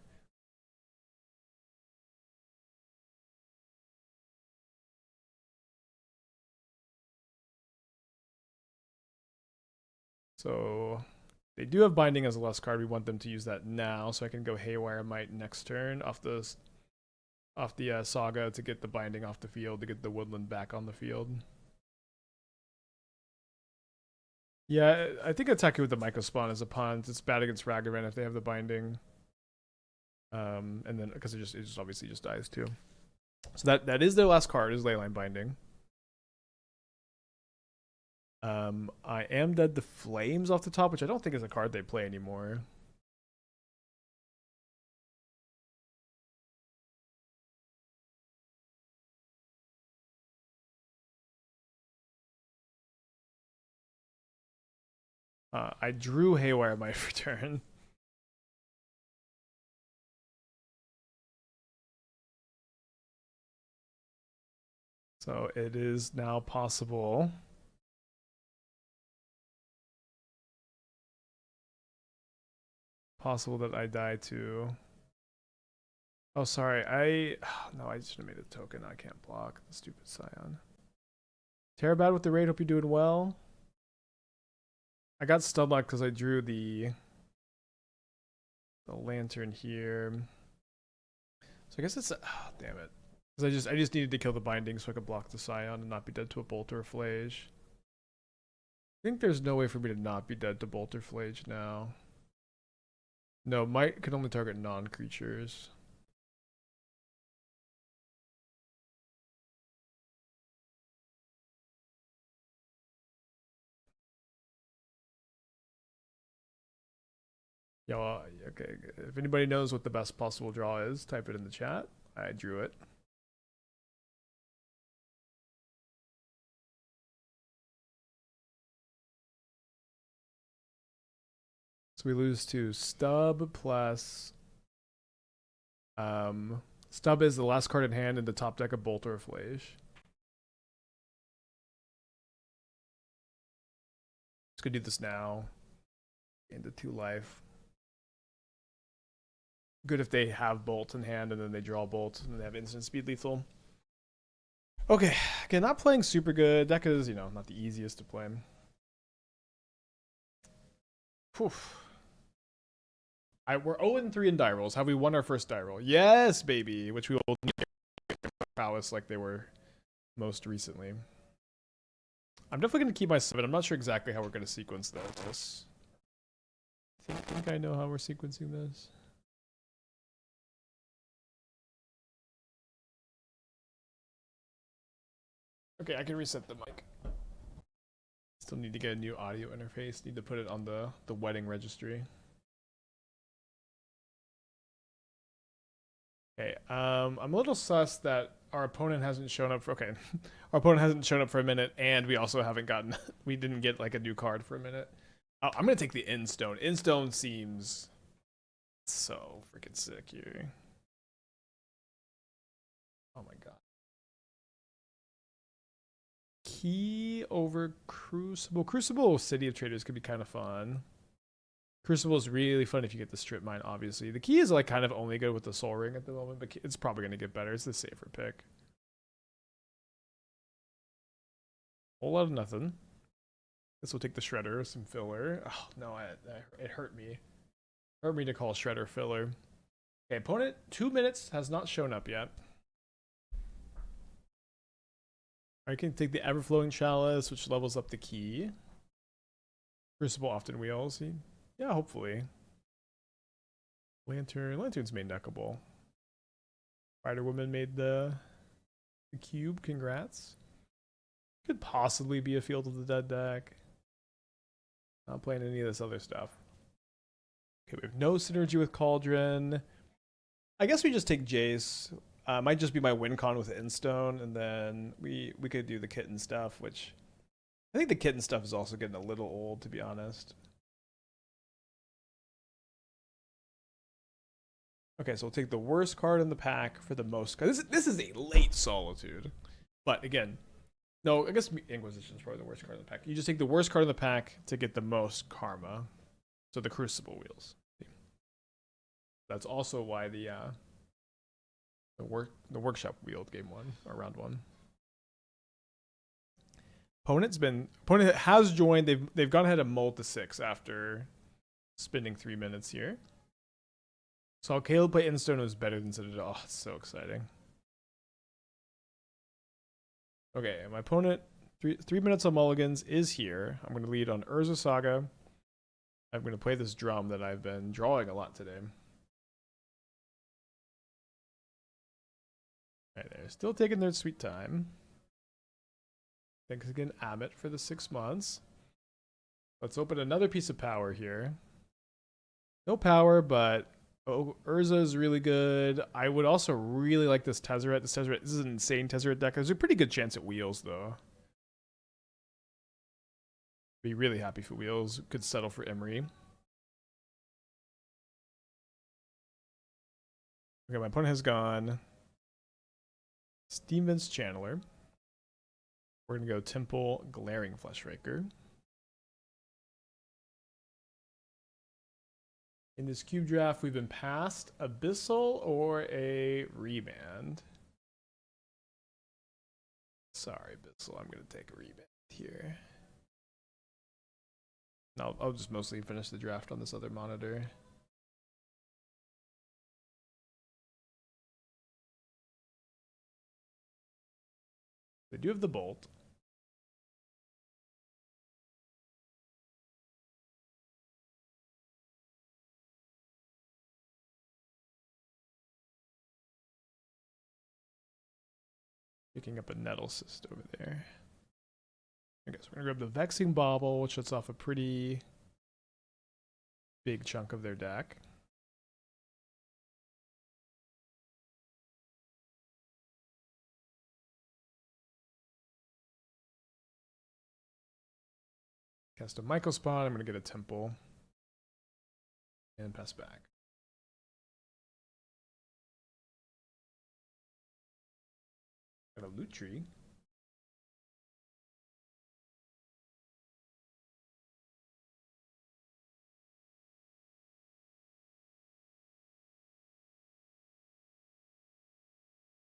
Speaker 1: So they do have Binding as the last card. We want them to use that now, so I can go Haywire Mite next turn off the Saga to get the Binding off the field, to get the Woodland back on the field. Yeah, I think attacking with the Mycospawn is a punt. It's bad against Ragavan if they have the Binding. And then because it just obviously just dies too. So that is their last card, is Leyline Binding. I am Dead to Flames off the top, which I don't think is a card they play anymore. I drew Haywire Mite for turn. So it is now possible. Possible that I die too. Oh, sorry. No, I should have made a token. I can't block the stupid Scion. Terabad with the raid. Hope you're doing well. I got Studlock because I drew the lantern here. So I guess it's damn it. Because I just needed to kill the Binding so I could block the Scion and not be dead to a Bolt or a Flage. I think there's no way for me to not be dead to Bolt or Flage now. No, Mite can only target non-creatures. Yeah, well, okay. If anybody knows what the best possible draw is, type it in the chat. I drew it. So we lose to Stub plus... Stub is the last card in hand in the top deck of Bolt or Flage. Just gonna do this now. Into 2 life. Good if they have Bolt in hand and then they draw Bolt and they have instant speed lethal. Okay, again, not playing super good. Deck is, you know, not the easiest to play. Poof. We're 0-3 in die rolls. Have we won our first die roll? Yes, baby. Which we will prowess like they were most recently. I'm definitely going to keep my 7. I'm not sure exactly how we're going to sequence this. I think I know how we're sequencing this. Okay, I can reset the mic. Still need to get a new audio interface. Need to put it on the wedding registry. Okay, I'm a little sus that our opponent hasn't shown up for... Okay, our opponent hasn't shown up for a minute, and we also haven't gotten... we didn't get, like, a new card for a minute. I'm going to take the Instone. Instone seems so freaking sick here. Oh my god. Key over Crucible. Crucible City of Traders could be kind of fun. Crucible is really fun if you get the Strip Mine, obviously. The Key is like kind of only good with the Soul Ring at the moment, but it's probably going to get better. It's the safer pick. Whole lot of nothing. This will take the Shredder, some filler. Oh, no, it hurt me. It hurt me to call Shredder filler. Okay, opponent, 2 minutes, has not shown up yet. I can take the Everflowing Chalice, which levels up the Key. Crucible often wheels. Yeah, hopefully. Lantern's main deckable. Spider Woman made the cube. Congrats. Could possibly be a Field of the Dead deck. Not playing any of this other stuff. Okay, we have no synergy with Cauldron. I guess we just take Jace. Might just be my win con with Instone, and then we could do the kitten stuff, which I think the kitten stuff is also getting a little old, to be honest. Okay, so we'll take the worst card in the pack for the most. This is a late Solitude, but again, no, I guess Inquisition is probably the worst card in the pack. You just take the worst card in the pack to get the most karma. So the Crucible Wheels. That's also why the workshop wheeled game 1 or round 1. Opponent has joined. They've gone ahead and mulled to 6 after spending 3 minutes here. Saw Caleb play Instone. It was better than Citadel. Oh, it's so exciting. Okay, my opponent, 3 minutes on mulligans, is here. I'm going to lead on Urza Saga. I'm going to play this drum that I've been drawing a lot today. Right, they're still taking their sweet time. Thanks again, Amit, for the 6 months. Let's open another piece of power here. No power, but Urza is really good. I would also really like this Tezzeret. This is an insane Tezzeret deck. There's a pretty good chance it wheels, though. Be really happy if it wheels. Could settle for Emery. Okay, my opponent has gone Steven's Channeler. We're going to go Temple, Glaring Fleshraker. In this cube draft, we've been passed Abyssal or a Remand. Sorry, Abyssal. I'm going to take a Remand here. No, I'll just mostly finish the draft on this other monitor. They do have the Bolt. Picking up a Nettle Cyst over there. I guess we're going to grab the Vexing Bauble, which shuts off a pretty big chunk of their deck. Cast a Mycospawn. I'm going to get a Temple. And pass back. Got a Loot Tree.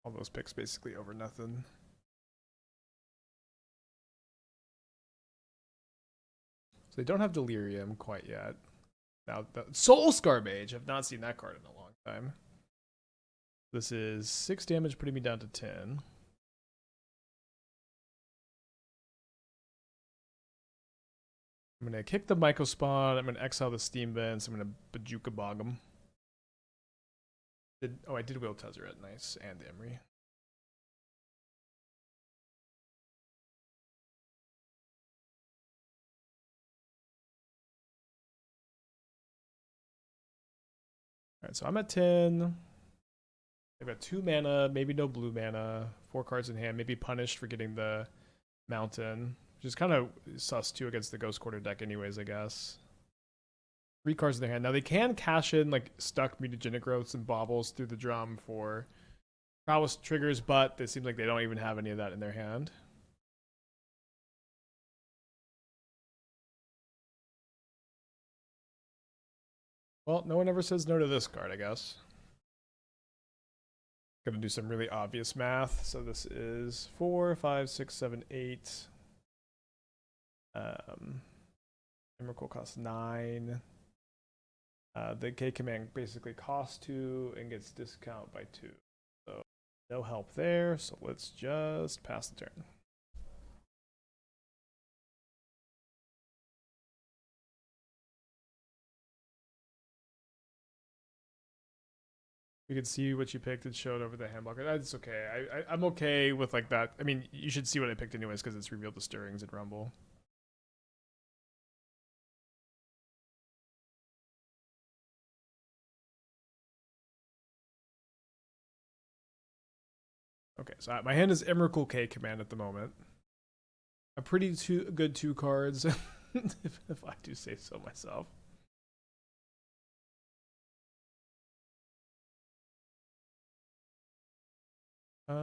Speaker 1: All those picks basically over nothing. So they don't have Delirium quite yet. Now, the Soul Scar Mage. I've not seen that card in a long time. This is 6 damage, putting me down to 10. I'm going to kick the Mycospawn. I'm going to exile the Steam Vents. I'm going to Bojuka Bog them. I did Will Tezzeret. Nice. And Emery. Alright, so I'm at 10. I've got 2 mana, maybe no blue mana, 4 cards in hand, maybe punished for getting the Mountain, which is kind of sus too against the Ghost Quarter deck anyways, I guess. 3 cards in their hand. Now they can cash in like stuck mutagenic growths and baubles through the drum for prowess triggers, but it seems like they don't even have any of that in their hand. Well, no one ever says no to this card, I guess. Gonna do some really obvious math. So this is 4, 5, 6, 7, 8. Emrakul costs 9. The K command basically costs 2 and gets discount by 2. So no help there. So let's just pass the turn. We could see what you picked. It showed over the hand blocker. That's okay. I'm okay with like that. I mean, you should see what I picked anyways because it's revealed the stirrings in Rumble. Okay, so my hand is Emrakul K command at the moment. A pretty good 2 cards, if I do say so myself. So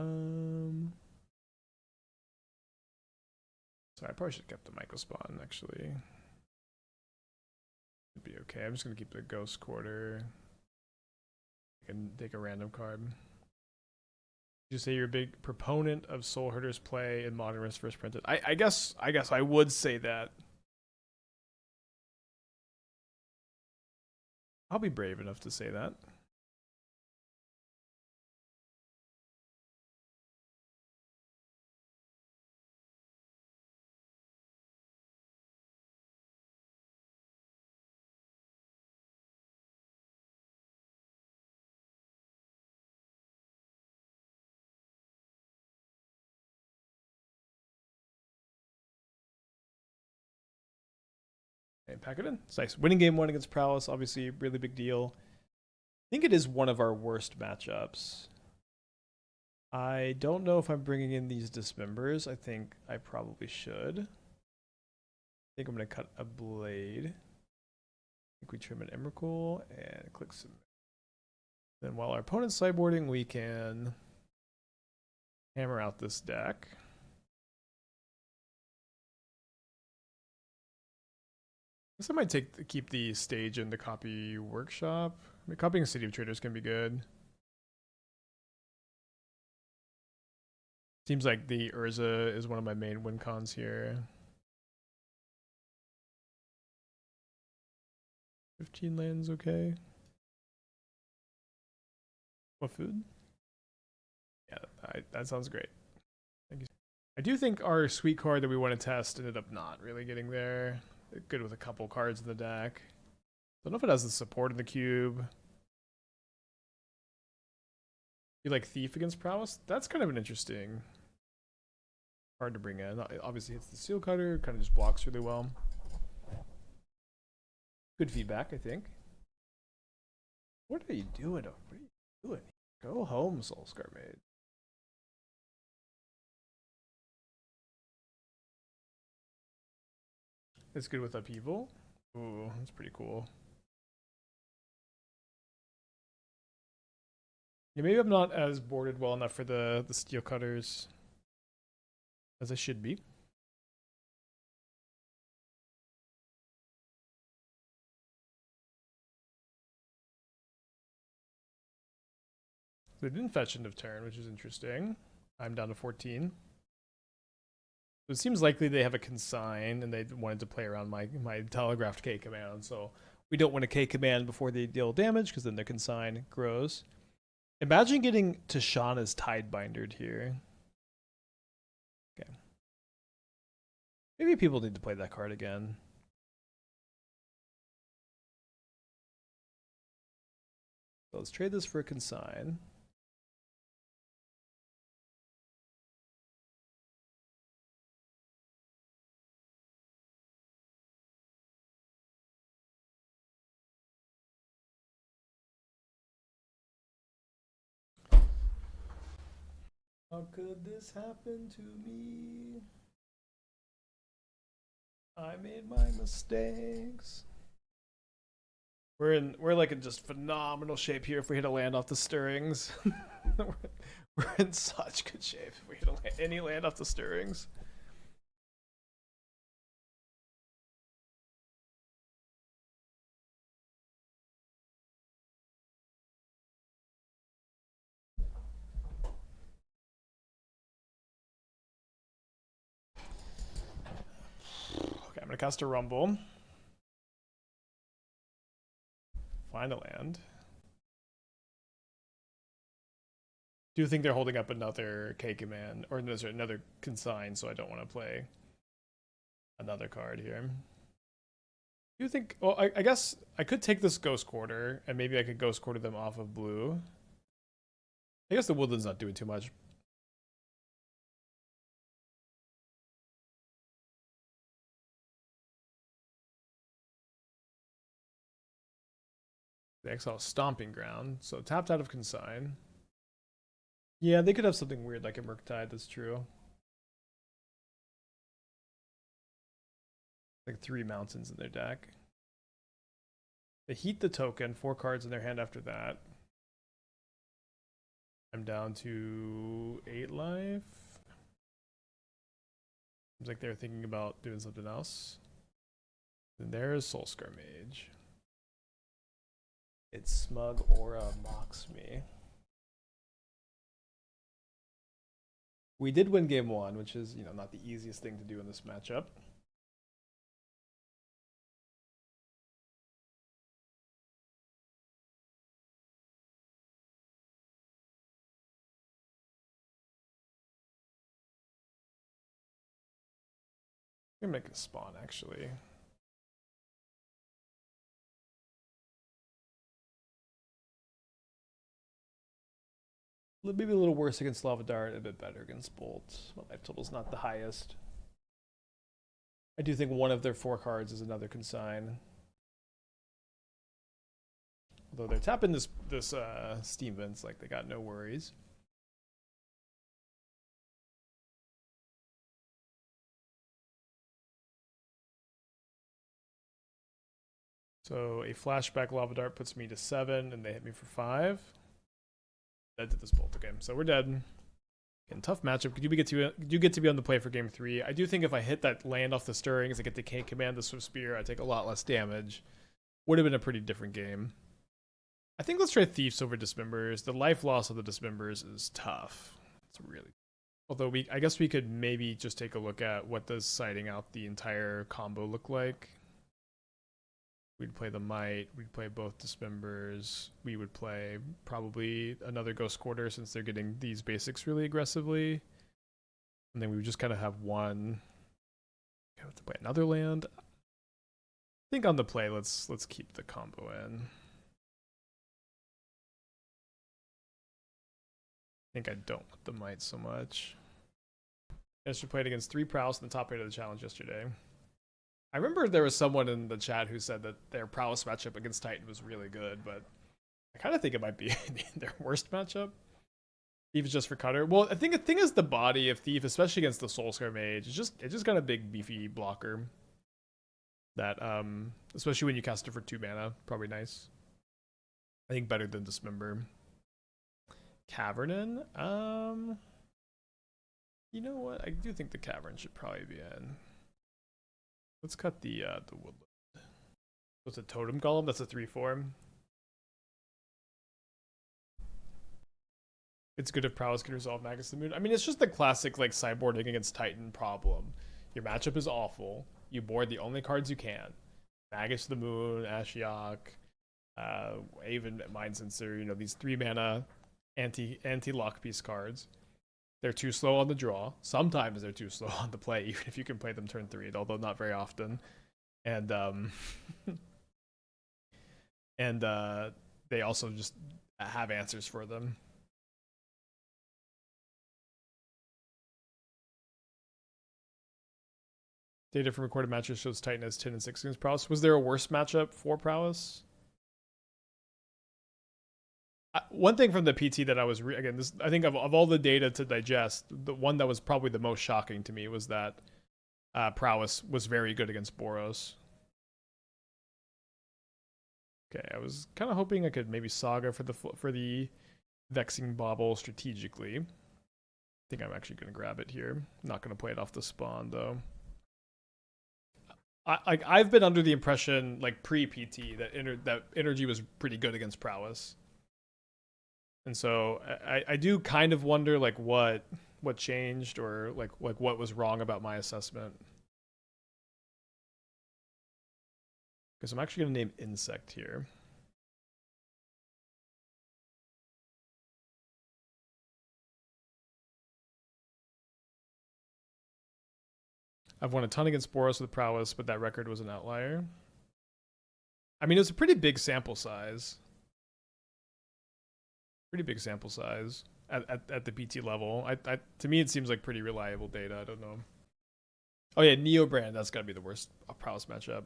Speaker 1: I probably should have kept the Mycospawn, actually. It'd be okay. I'm just gonna keep the Ghost Quarter. I can take a random card. You say you're a big proponent of Soul Herder's play in Modern Risk first printed. I guess I would say that. I'll be brave enough to say that. Okay, pack it in. It's nice. Winning game 1 against Prowess, obviously really big deal. I think it is one of our worst matchups. I don't know if I'm bringing in these Dismembers. I think I probably should. I think I'm going to cut a Blade. I think we trim an Emrakul and click Submit. Then while our opponent's sideboarding, we can hammer out this deck. I guess I might keep the stage and the copy workshop. I mean, copying City of Traders can be good. Seems like the Urza is one of my main win cons here. 15 lands, okay. What food? Yeah, that sounds great. Thank you. I do think our sweet card that we want to test ended up not really getting there. Good with a couple cards in the deck. I don't know if it has the support in the cube. You like Thief against Prowess? That's kind of an interesting card to bring in. Obviously, it's the Seal Cutter, kind of just blocks really well. Good feedback, I think. What are you doing? What are you doing? Go home, Soulscar Maid. It's good with Upheaval. Ooh, that's pretty cool. Yeah, maybe I'm not as boarded well enough for the Steel Cutters as I should be. They didn't fetch end of turn, which is interesting. I'm down to 14. So it seems likely they have a consign and they wanted to play around my telegraphed K command. So we don't want a K command before they deal damage because then the consign grows. Imagine getting Tishana's Tidebindered here. Okay. Maybe people need to play that card again. So let's trade this for a consign. How could this happen to me? I made my mistakes. We're like in just phenomenal shape here if we hit a land off the stirrings. we're in such good shape if we hit any land off the stirrings. Okay, I'm gonna cast a Rumble. Find a land. Do you think they're holding up another K command or no, sorry, another consign? So I don't want to play another card here. Do you think? Well, I guess I could take this Ghost Quarter and maybe I could Ghost Quarter them off of blue. I guess the Woodland's not doing too much. The Exile Stomping Ground, so tapped out of Consign. Yeah, they could have something weird like a Murktide, that's true. Like 3 mountains in their deck. They heat the token, 4 cards in their hand after that. I'm down to 8 life. Seems like they're thinking about doing something else. And there's Soulscar Mage. Its smug aura mocks me. We did win game 1, which is, you know, not the easiest thing to do in this matchup. I'm gonna make a spawn, actually. Maybe a little worse against Lava Dart, a bit better against Bolt. My life total's not the highest. I do think one of their 4 cards is another Consign. Although they're tapping this Steam Vents like they got no worries. So a flashback Lava Dart puts me to 7, and they hit me for 5. Dead to this Bolt. Okay, so we're dead. Again, tough matchup. You get to be on the play for game 3. I do think if I hit that land off the Stirrings, I get to command the Swift Spear, I take a lot less damage. Would have been a pretty different game. I think let's try Thieves over Dismembers. The life loss of the Dismembers is tough. It's really. Although I guess we could maybe just take a look at what does siding out the entire combo look like. We'd play the Mite, we'd play both Dismembers, we would play probably another Ghost Quarter since they're getting these basics really aggressively. And then we would just kind of have one. We have to play another land. I think on the play, let's keep the combo in. I think I don't want the Mite so much. I just played against 3 Prowess in the top 8 of the challenge yesterday. I remember there was someone in the chat who said that their Prowess matchup against Titan was really good, but I kind of think it might be their worst matchup. Thief is just for cutter. Well, I think the thing is the body of Thief, especially against the Soulscar Mage, it's just got a big beefy blocker. That especially when you cast it for 2 mana, probably nice. I think better than Dismember. Cavern, you know what? I do think the Cavern should probably be in. Let's cut the Woodland. What's a Totem Golem? That's a 3/4. It's good if Prowess can resolve Magus the Moon. I mean, it's just the classic like sideboarding against Titan problem. Your matchup is awful. You board the only cards you can. Magus the Moon, Ashiok, even Mind Sensor. You know, these 3 mana anti-lock piece cards. They're too slow on the draw. Sometimes they're too slow on the play, even if you can play them turn 3, although not very often. And they also just have answers for them. Data from recorded matches shows Titan has 10 and 6 against Prowess. Was there a worse matchup for Prowess? One thing from the PT that I was I think of all the data to digest, the one that was probably the most shocking to me was that Prowess was very good against Boros. Okay, I was kind of hoping I could maybe Saga for the Vexing Bauble strategically. I think I'm actually going to grab it here. I'm not going to play it off the spawn though. I've been under the impression like pre-PT that Energy was pretty good against Prowess. And so I do kind of wonder like what changed or like what was wrong about my assessment. Because I'm actually going to name Insect here. I've won a ton against Boros with Prowess, but that record was an outlier. I mean, it was a pretty big sample size. Pretty big sample size at the PT level. To me, it seems like pretty reliable data. I don't know. Oh yeah, Neo Brand. That's gotta be the worst prowess matchup.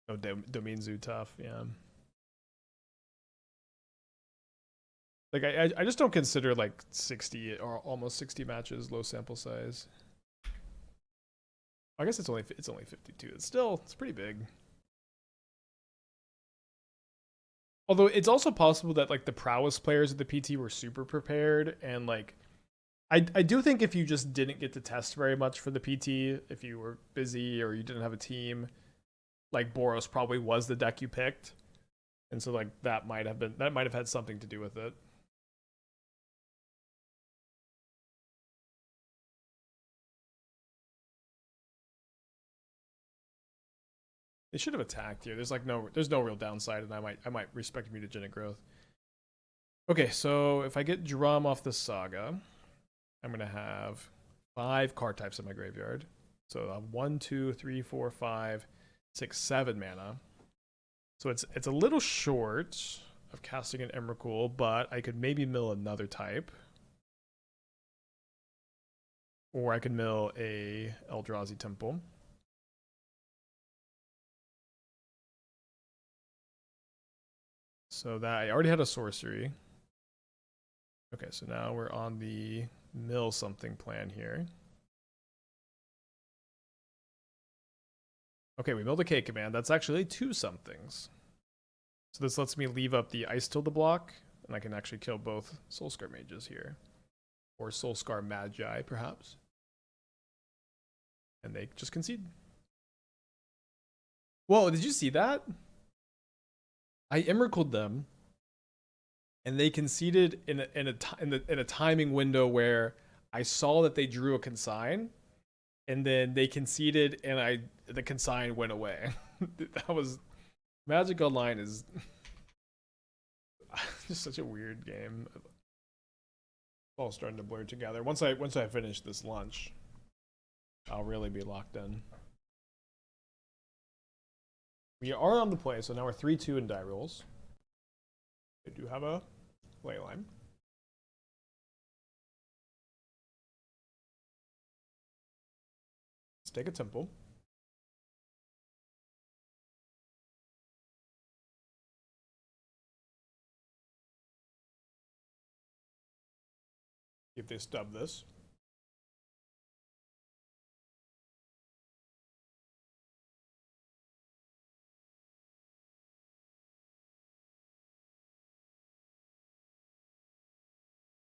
Speaker 1: Oh, Domain Zoo tough. Yeah. Like I just don't consider like 60 or almost 60 matches low sample size. I guess it's only 52. It's pretty big. Although it's also possible that like the prowess players of the PT were super prepared, and like I do think if you just didn't get to test very much for the PT, if you were busy or you didn't have a team, like Boros probably was the deck you picked. And so like that might have had something to do with it. They should have attacked here. There's no real downside, and I might respect mutagenic growth. Okay, so if I get Drum off the Saga, I'm gonna have 5 card types in my graveyard. So 1, 2, 3, 4, 5, 6, 7 mana. So it's a little short of casting an Emrakul, but I could maybe mill another type. Or I could mill a Eldrazi Temple. So that I already had a sorcery. Okay, so now we're on the mill something plan here. Okay, we milled a K command. That's actually 2 somethings. So this lets me leave up the Icetill to block, and I can actually kill both Soulscar mages here. Or Soulscar Magi, perhaps. And they just concede. Whoa, did you see that? I Emrakul'd them, and they conceded in a timing window where I saw that they drew a consign, and then they conceded, and the consign went away. That was Magic Online is just such a weird game. It's all starting to blur together. Once I finish this lunch, I'll really be locked in. We are on the play, so now we're 3-2 in die rolls. I do have a Leyline. Let's take a Temple. See if they stub this.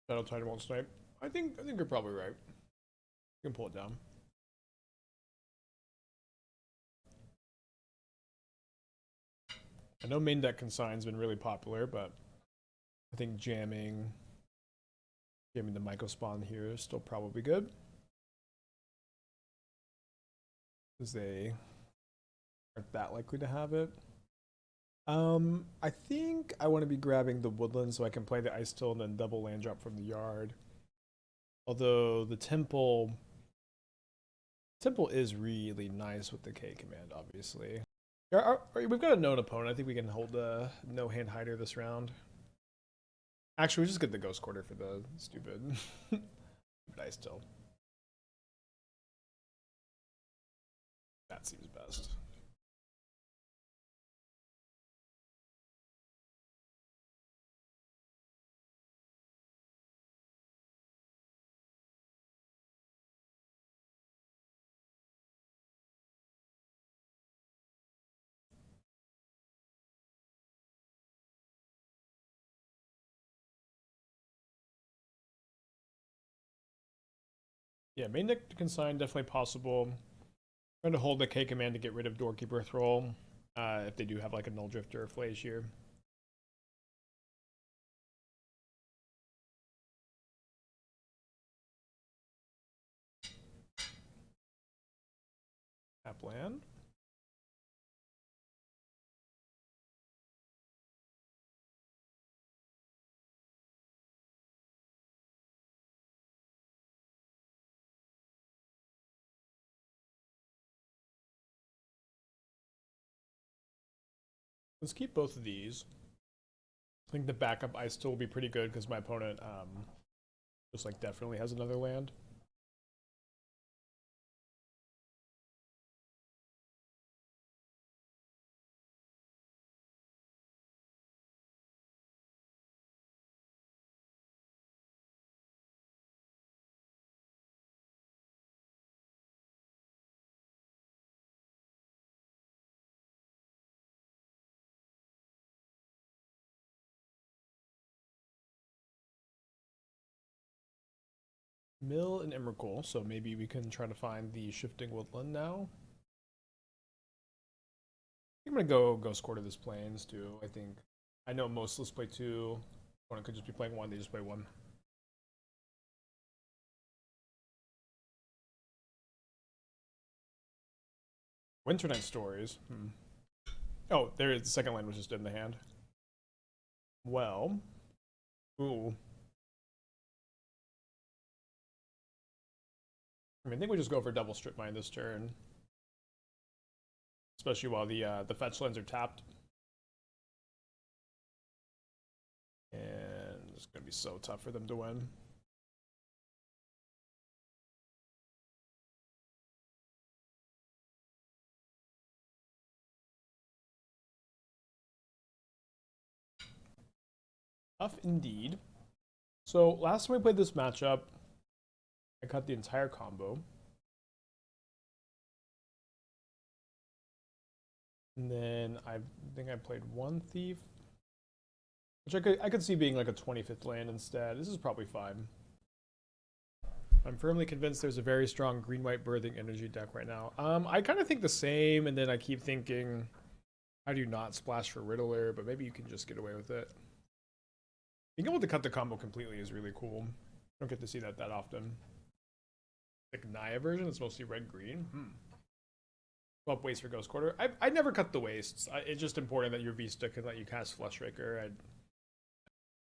Speaker 1: Shadow Titan won't snipe. I think you're probably right. You can pull it down. I know main deck consign's been really popular, but I think jamming the Mycospawn here is still probably good. Because they aren't that likely to have it. I think I want to be grabbing the Woodland so I can play the Icetill and then double land drop from the yard. Although the Temple is really nice with the K command, obviously. We've got a known opponent. I think we can hold a no hand hider this round. Actually, we just get the Ghost Quarter for the stupid Icetill. That seems best. Yeah, main deck consign definitely possible. I'm going to hold the K command to get rid of Doorkeeper Thrall if they do have like a Null Drifter or Flash here. Tap land. Let's keep both of these. think the backup Icetill will be pretty good because my opponent just like definitely has another land. Mill and Emrakul, so maybe we can try to find the Shifting Woodland now. I'm gonna go Ghost Quarter this Plains too. I know most lists play 2. One could just be playing 1. They just play 1. Winter Night Stories. Oh, there is the second land was just in the hand. Well, ooh. I think we just go for double Strip Mine this turn, especially while the fetch lands are tapped. And it's gonna be so tough for them to win. Tough indeed. So last time we played this matchup, I cut the entire combo. And then I think I played 1 Thief, which I could see being like a 25th land instead. This is probably fine. I'm firmly convinced there's a very strong green-white birthing energy deck right now. I kind of think the same, and then I keep thinking, how do you not splash for Riddler? But maybe you can just get away with it. Being able to cut the combo completely is really cool. I don't get to see that often. Like Naya version, it's mostly red-green. Swap waste for Ghost Quarter. I never cut the wastes. It's just important that your Vista can let you cast Fleshraker.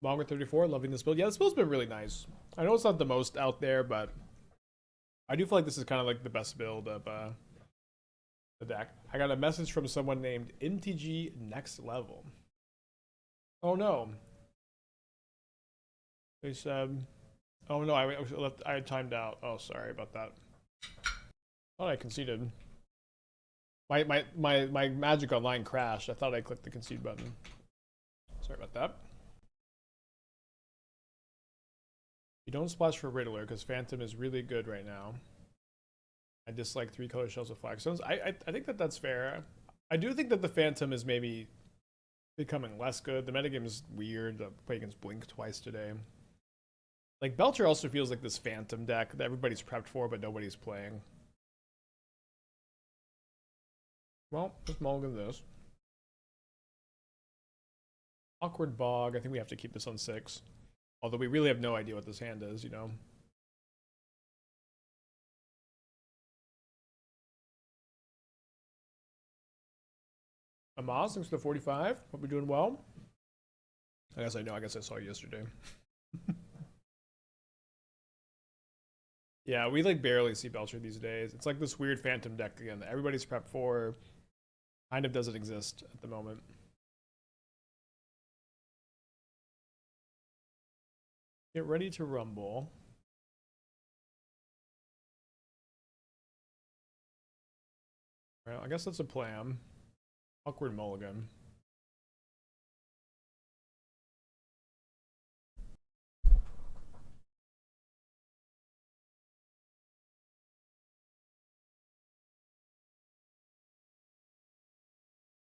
Speaker 1: Longer 34, loving this build. Yeah, this build's been really nice. I know it's not the most out there, but I do feel like this is kind of like the best build of the deck. I got a message from someone named MTG Next Level. Oh no. They said, oh no, I timed out. Oh, sorry about that. Thought I conceded. My Magic Online crashed. I thought I clicked the concede button. Sorry about that. You don't splash for Riddler because Phantom is really good right now. I dislike 3-color shells with flagstones. I think that's fair. I do think that the Phantom is maybe becoming less good. The metagame is weird. Play against Blink twice today. Like Belcher also feels like this Phantom deck that everybody's prepped for, but nobody's playing. Well, let's mulligan this. Awkward Bog. I think we have to keep this on 6. Although we really have no idea what this hand is, you know. Amaz, thanks to the 45. Hope you're doing well. I guess I saw you yesterday. Yeah, we like barely see Belcher these days. It's like this weird Phantom deck again that everybody's prepped for. Kind of doesn't exist at the moment. Get ready to rumble. Well, I guess that's a plan. Awkward mulligan.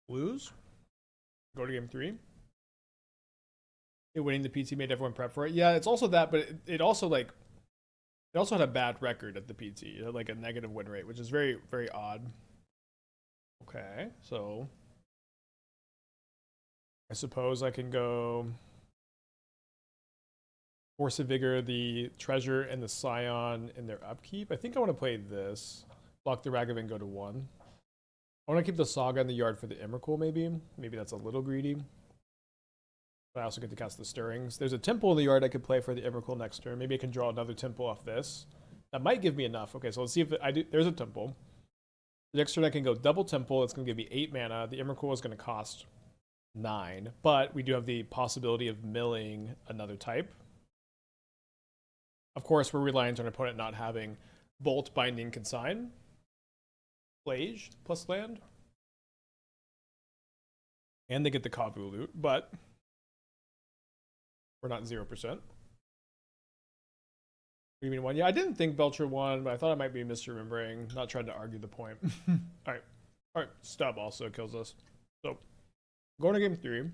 Speaker 1: Lose. Go to game 3. Winning the PT made everyone prep for it. Yeah, it's also that, but it also like it also had a bad record at the PT. It had like a negative win rate, which is very, very odd. Okay, so I suppose I can go Force of Vigor, the Treasure, and the Scion in their upkeep. I think I want to play this. Block the Ragavan, go to 1. I want to keep the Saga in the yard for the Emrakul, maybe. Maybe that's a little greedy. But I also get to cast the Stirrings. There's a Temple in the yard I could play for the Emrakul next turn. Maybe I can draw another Temple off this. That might give me enough. Okay, so let's see if I do. There's a Temple. The next turn I can go double Temple. It's going to give me 8 mana. The Emrakul is going to cost 9, but we do have the possibility of milling another type. Of course, we're reliant on an opponent not having Bolt, Binding, Consign, Plage plus land, and they get the Kavu loot, but we're not 0%. What do you mean 1? Yeah, I didn't think Belcher won, but I thought I might be misremembering. Not trying to argue the point. All right. Stub also kills us. So, going to game 3.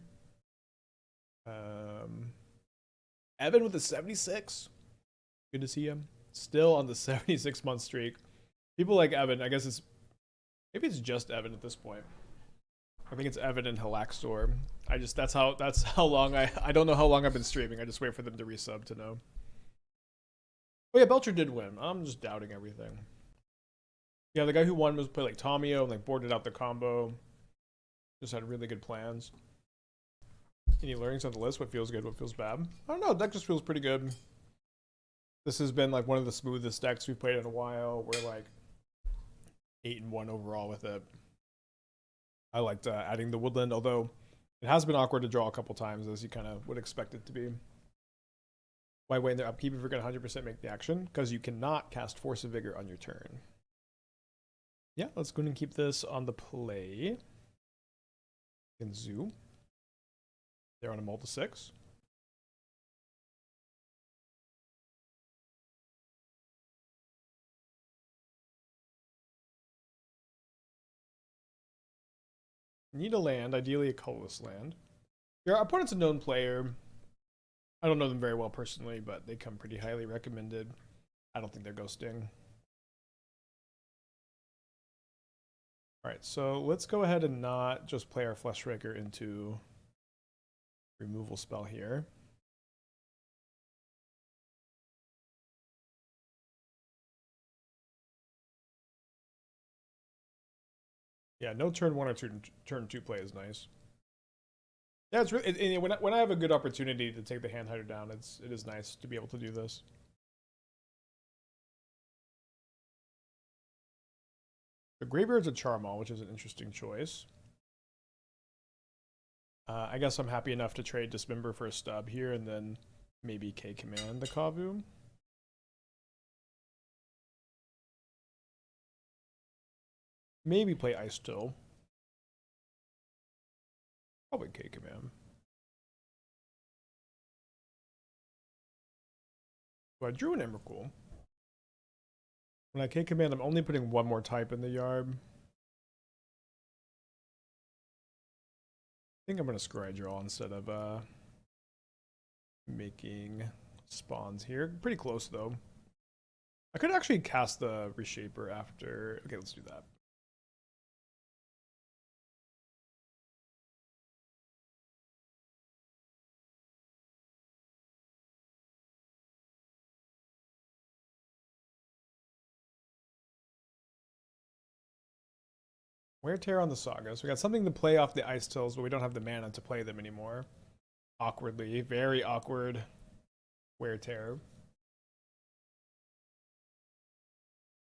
Speaker 1: Evan with a 76. Good to see him. Still on the 76-month streak. People like Evan. I guess maybe it's just Evan at this point. I think it's Evan and Halaxtor. That's how long I don't know how long I've been streaming. I just wait for them to resub to know. Oh yeah, Belcher did win. I'm just doubting everything. Yeah, the guy who won was play like Tomio and like boarded out the combo. Just had really good plans. Any learnings on the list? What feels good? What feels bad? I don't know. Deck just feels pretty good. This has been like one of the smoothest decks we've played in a while. We're like 8-1 overall with it. I liked adding the woodland, although it has been awkward to draw a couple times, as you kind of would expect it to be. Why wait in their upkeep if you're going to 100% make the action? Because you cannot cast Force of Vigor on your turn. Yeah, let's go ahead and keep this on the play. In Zoo. They're on a multi 6. Need a land, ideally a colorless land. Your opponent's a known player. I don't know them very well personally, but they come pretty highly recommended. I don't think they're ghosting. Alright, so let's go ahead and not just play our Fleshraker into removal spell here. Yeah, no turn 1 or turn 2 play is nice. Yeah, it's really when I have a good opportunity to take the hand hider down, it is nice to be able to do this. The Graveyard's a Charmal, which is an interesting choice. I guess I'm happy enough to trade Dismember for a stub here, and then maybe K-Command the Kavu. Maybe play Icetill. Probably K-Command. So I drew an Emrakul. When I K-Command, I'm only putting one more type in the yard. I think I'm going to Scry Draw instead of making spawns here. Pretty close, though. I could actually cast the Reshaper after... Okay, let's do that. Wear Tear on the Saga. So we got something to play off the Icetills, but we don't have the mana to play them anymore. Awkwardly. Very awkward. Wear Tear.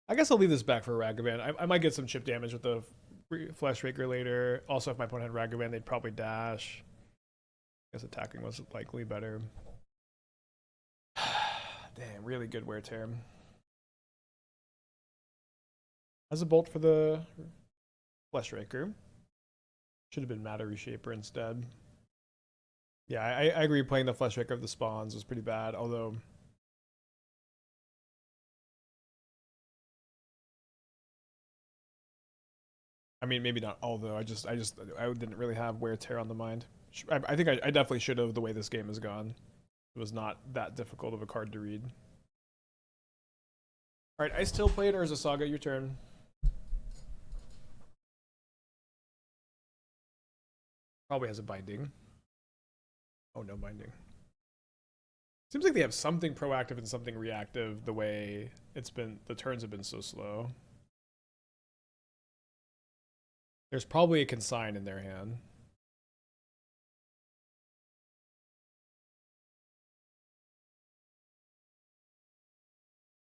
Speaker 1: I guess I'll leave this back for Ragavan. I might get some chip damage with the Fleshraker later. Also, if my opponent had Ragavan, they'd probably dash. I guess attacking was likely better. Damn, really good Wear Tear. Has a Bolt for the Fleshraker. Should have been Matter Reshaper instead. Yeah, I agree. Playing the Fleshraker of the spawns was pretty bad, although... I mean, maybe not although. I didn't really have Wear Tear on the mind. I think I definitely should have the way this game has gone. It was not that difficult of a card to read. Alright, Icetill played Urza Saga, your turn. Probably has a binding. Oh, no binding. Seems like they have something proactive and something reactive the way the turns have been so slow. There's probably a consign in their hand.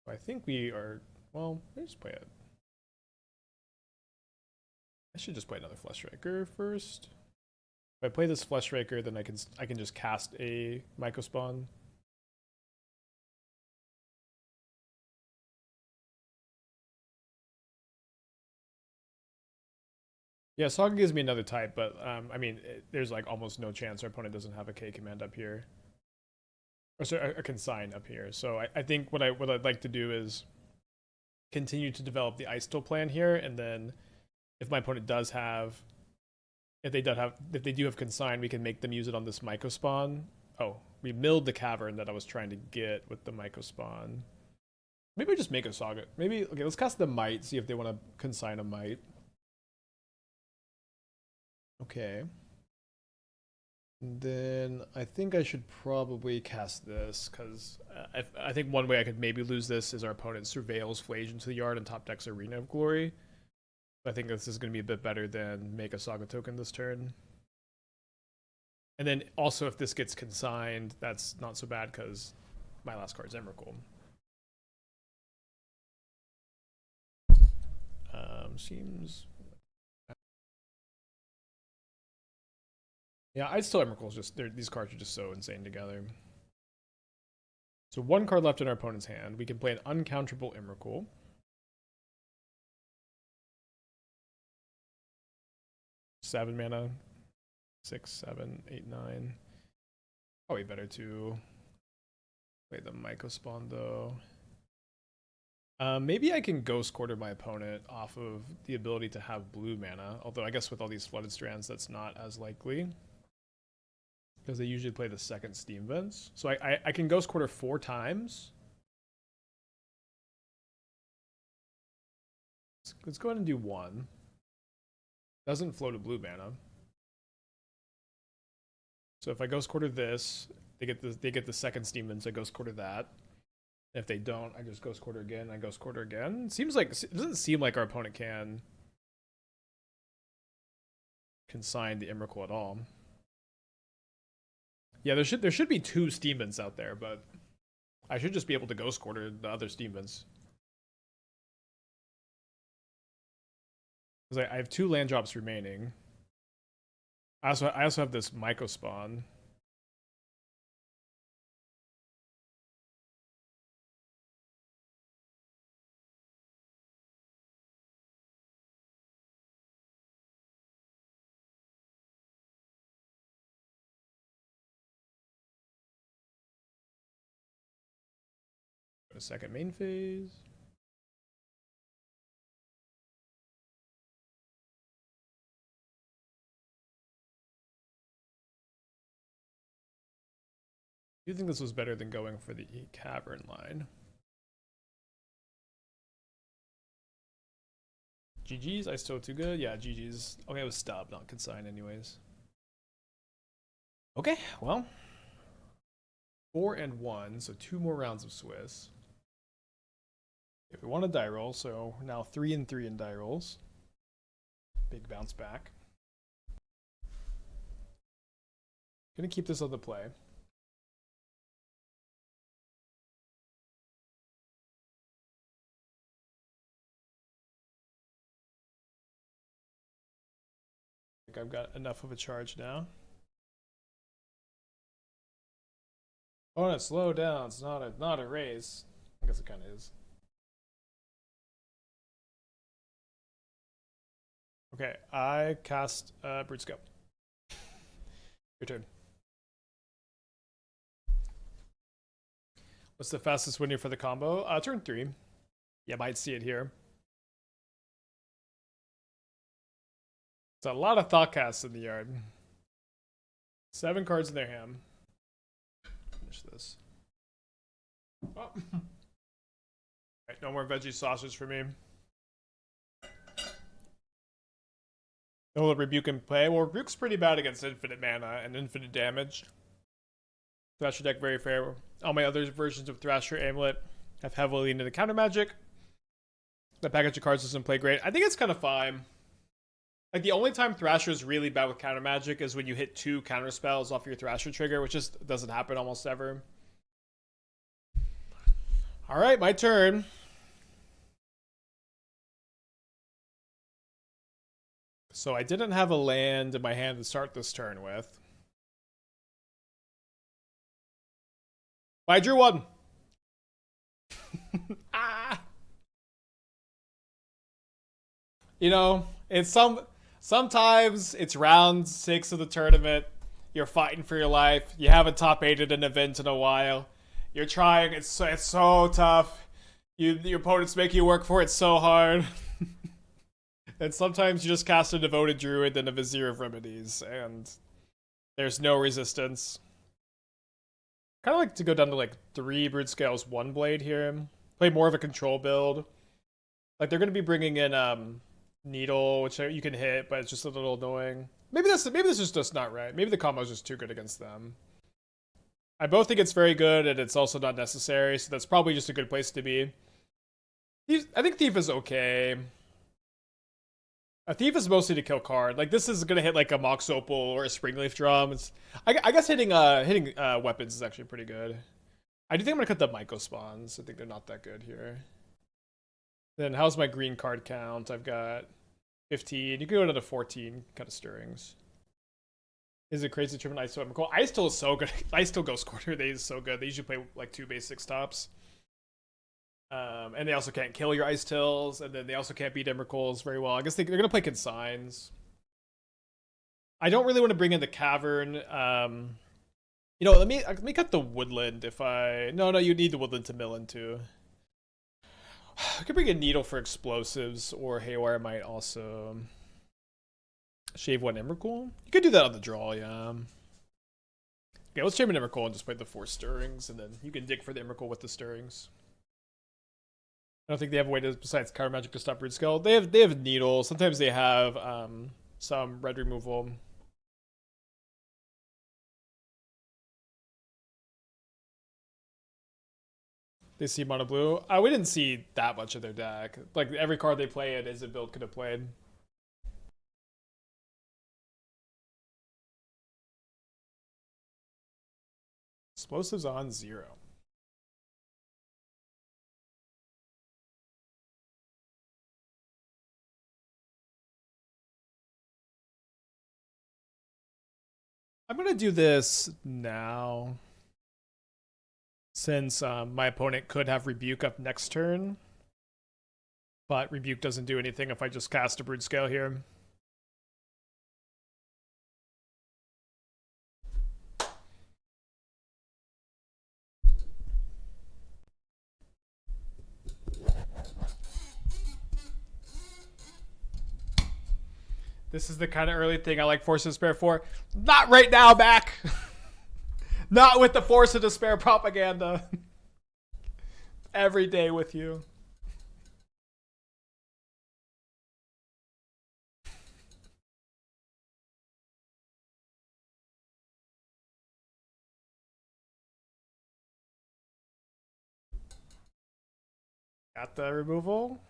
Speaker 1: I think we are, well, let's play it. I should just play another Fleshraker first. If I play this Fleshraker, then I can just cast a Mycospawn. Yeah, Saga gives me another type, but I mean, there's like almost no chance our opponent doesn't have a K command up here, or sorry, a consign up here. So I think what I'd like to do is continue to develop the Icetill plan here, and then if my opponent does have, if they do have consign, we can make them use it on this Mycospawn. Oh, we milled the Cavern that I was trying to get with the Mycospawn. Maybe we just make a Saga. Maybe okay, let's cast the Mite, see if they want to consign a Mite. Okay. And then I think I should probably cast this, because I think one way I could maybe lose this is our opponent surveils Flage into the yard and top decks Arena of Glory. I think this is going to be a bit better than make a Saga token this turn. And then also if this gets consigned, that's not so bad because my last card is Emrakul. Seems... Yeah, I'd still Emrakul's just, these cards are just so insane together. So one card left in our opponent's hand. We can play an uncounterable Emrakul. Seven mana. 6, 7, 8, 9. Probably better to play the Mycospawn though. Maybe I can Ghost Quarter my opponent off of the ability to have blue mana. Although I guess with all these Flooded Strands, that's not as likely, because they usually play the second Steam Vents. So I can Ghost Quarter 4 times. Let's go ahead and do one. Doesn't flow to blue mana. So if I Ghost Quarter this, they get the second Steam Vents. I Ghost Quarter that. If they don't, I just Ghost Quarter again. I Ghost Quarter again. It doesn't seem like our opponent can consign the Emrakul at all. Yeah, there should be 2 Steam Vents out there, but I should just be able to Ghost Quarter the other Steam Vents. Because I have 2 land drops remaining. I also have this Mycospawn. Go to second main phase. Do you think this was better than going for the Cavern line? GG's, I still too good. Yeah, GG's. Okay, it was stub, not consign anyways. Okay, well. 4 and 1, so 2 more rounds of Swiss. If we want a die roll, so now 3 and 3 in die rolls. Big bounce back. Gonna keep this on the play. I think I've got enough of a charge now. Oh, no, slow down. It's not a race. I guess it kind of is. Okay, I cast Broodscale. Your turn. What's the fastest winner for the combo? Turn 3. Yeah, might see it here. It's a lot of thought casts in the yard. 7 cards in their hand. Finish this. Oh. Alright, no more veggie sausage for me. No Rebuke in play. Well, Rebuke's pretty bad against infinite mana and infinite damage. Thrasher deck very fair. All my other versions of Thrasher Amulet have heavily into the counter magic. The package of cards doesn't play great. I think it's kind of fine. Like, the only time Thrasher is really bad with counter magic is when you hit 2 counter spells off your Thrasher trigger, which just doesn't happen almost ever. Alright, my turn. So I didn't have a land in my hand to start this turn with. But I drew one. Ah. You know, sometimes it's round 6 of the tournament. You're fighting for your life. You haven't top 8'd an event in a while. You're trying. It's so tough. Your opponents make you work for it so hard. And sometimes you just cast a Devoted Druid and a Vizier of Remedies, and there's no resistance. Kind of like to go down to like 3 Broodscales, 1 Blade here. Play more of a control build. Like they're going to be bringing in Needle, which you can hit, but it's just a little annoying. Maybe this is just not right. Maybe the combo is just too good against them. I both think it's very good, and it's also not necessary, so that's probably just a good place to be. I think Thief is okay. A Thief is mostly to kill card. Like this is gonna hit like a Mox Opal or a Springleaf Drum. I guess hitting weapons is actually pretty good. I do think I'm gonna cut the Mycospawns. I think they're not that good here. Then how's my green card count? I've got 15. You can go down to 14 kind of stirrings. Is it crazy to trim an Icetill Emrakul? Icetill is so good. Icetill Ghost Quarter Day is so good. They usually play like 2 base 6 tops. And they also can't kill your Icetills, and then they also can't beat Emrakuls very well. I guess they're going to play Consigns. I don't really want to bring in the Cavern. You know, let me cut the Woodland if I... No, you need the Woodland to mill into. I could bring a Needle for explosives, or Haywire Mite also. Shave 1 Emrakul? You could do that on the draw, yeah. Okay, let's shave an Emrakul and just play the 4 stirrings, and then you can dig for the Emrakul with the stirrings. I don't think they have a way to, besides counter magic, to stop Broodscale. They have Needle. Sometimes they have some red removal. They see mono blue. We didn't see that much of their deck. Like every card they play it is a build could have played. Explosives on 0. I'm gonna do this now, since my opponent could have Rebuke up next turn, but Rebuke doesn't do anything if I just cast a Broodscale here. This is the kind of early thing I like Force of Despair for. Not right now, Mac! Not with the Force of Despair propaganda. Every day with you. Got the removal.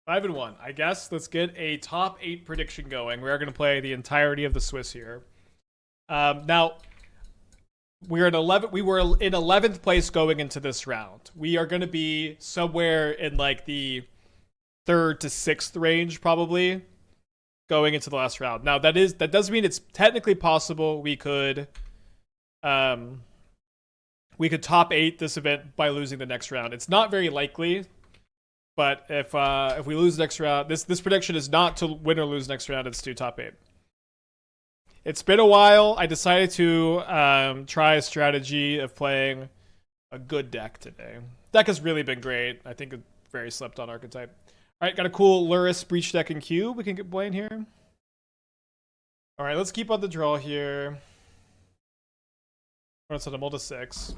Speaker 1: Five and 1. I guess let's get a top 8 prediction going. We are going to play the entirety of the Swiss here. Now, we're at 11. We were in 11th place going into this round. We are going to be somewhere in like the 3rd to 6th range, probably, going into the last round. Now, that does mean it's technically possible we could top 8 this event by losing the next round. It's not very likely. But if we lose next round, this prediction is not to win or lose next round. It's to top 8. It's been a while. I decided to try a strategy of playing a good deck today. Deck has really been great. I think a very slept on archetype. All right, got a cool Luris Breach deck in queue. We can get playing here. All right, let's keep on the draw here. We're going to Mold to 6.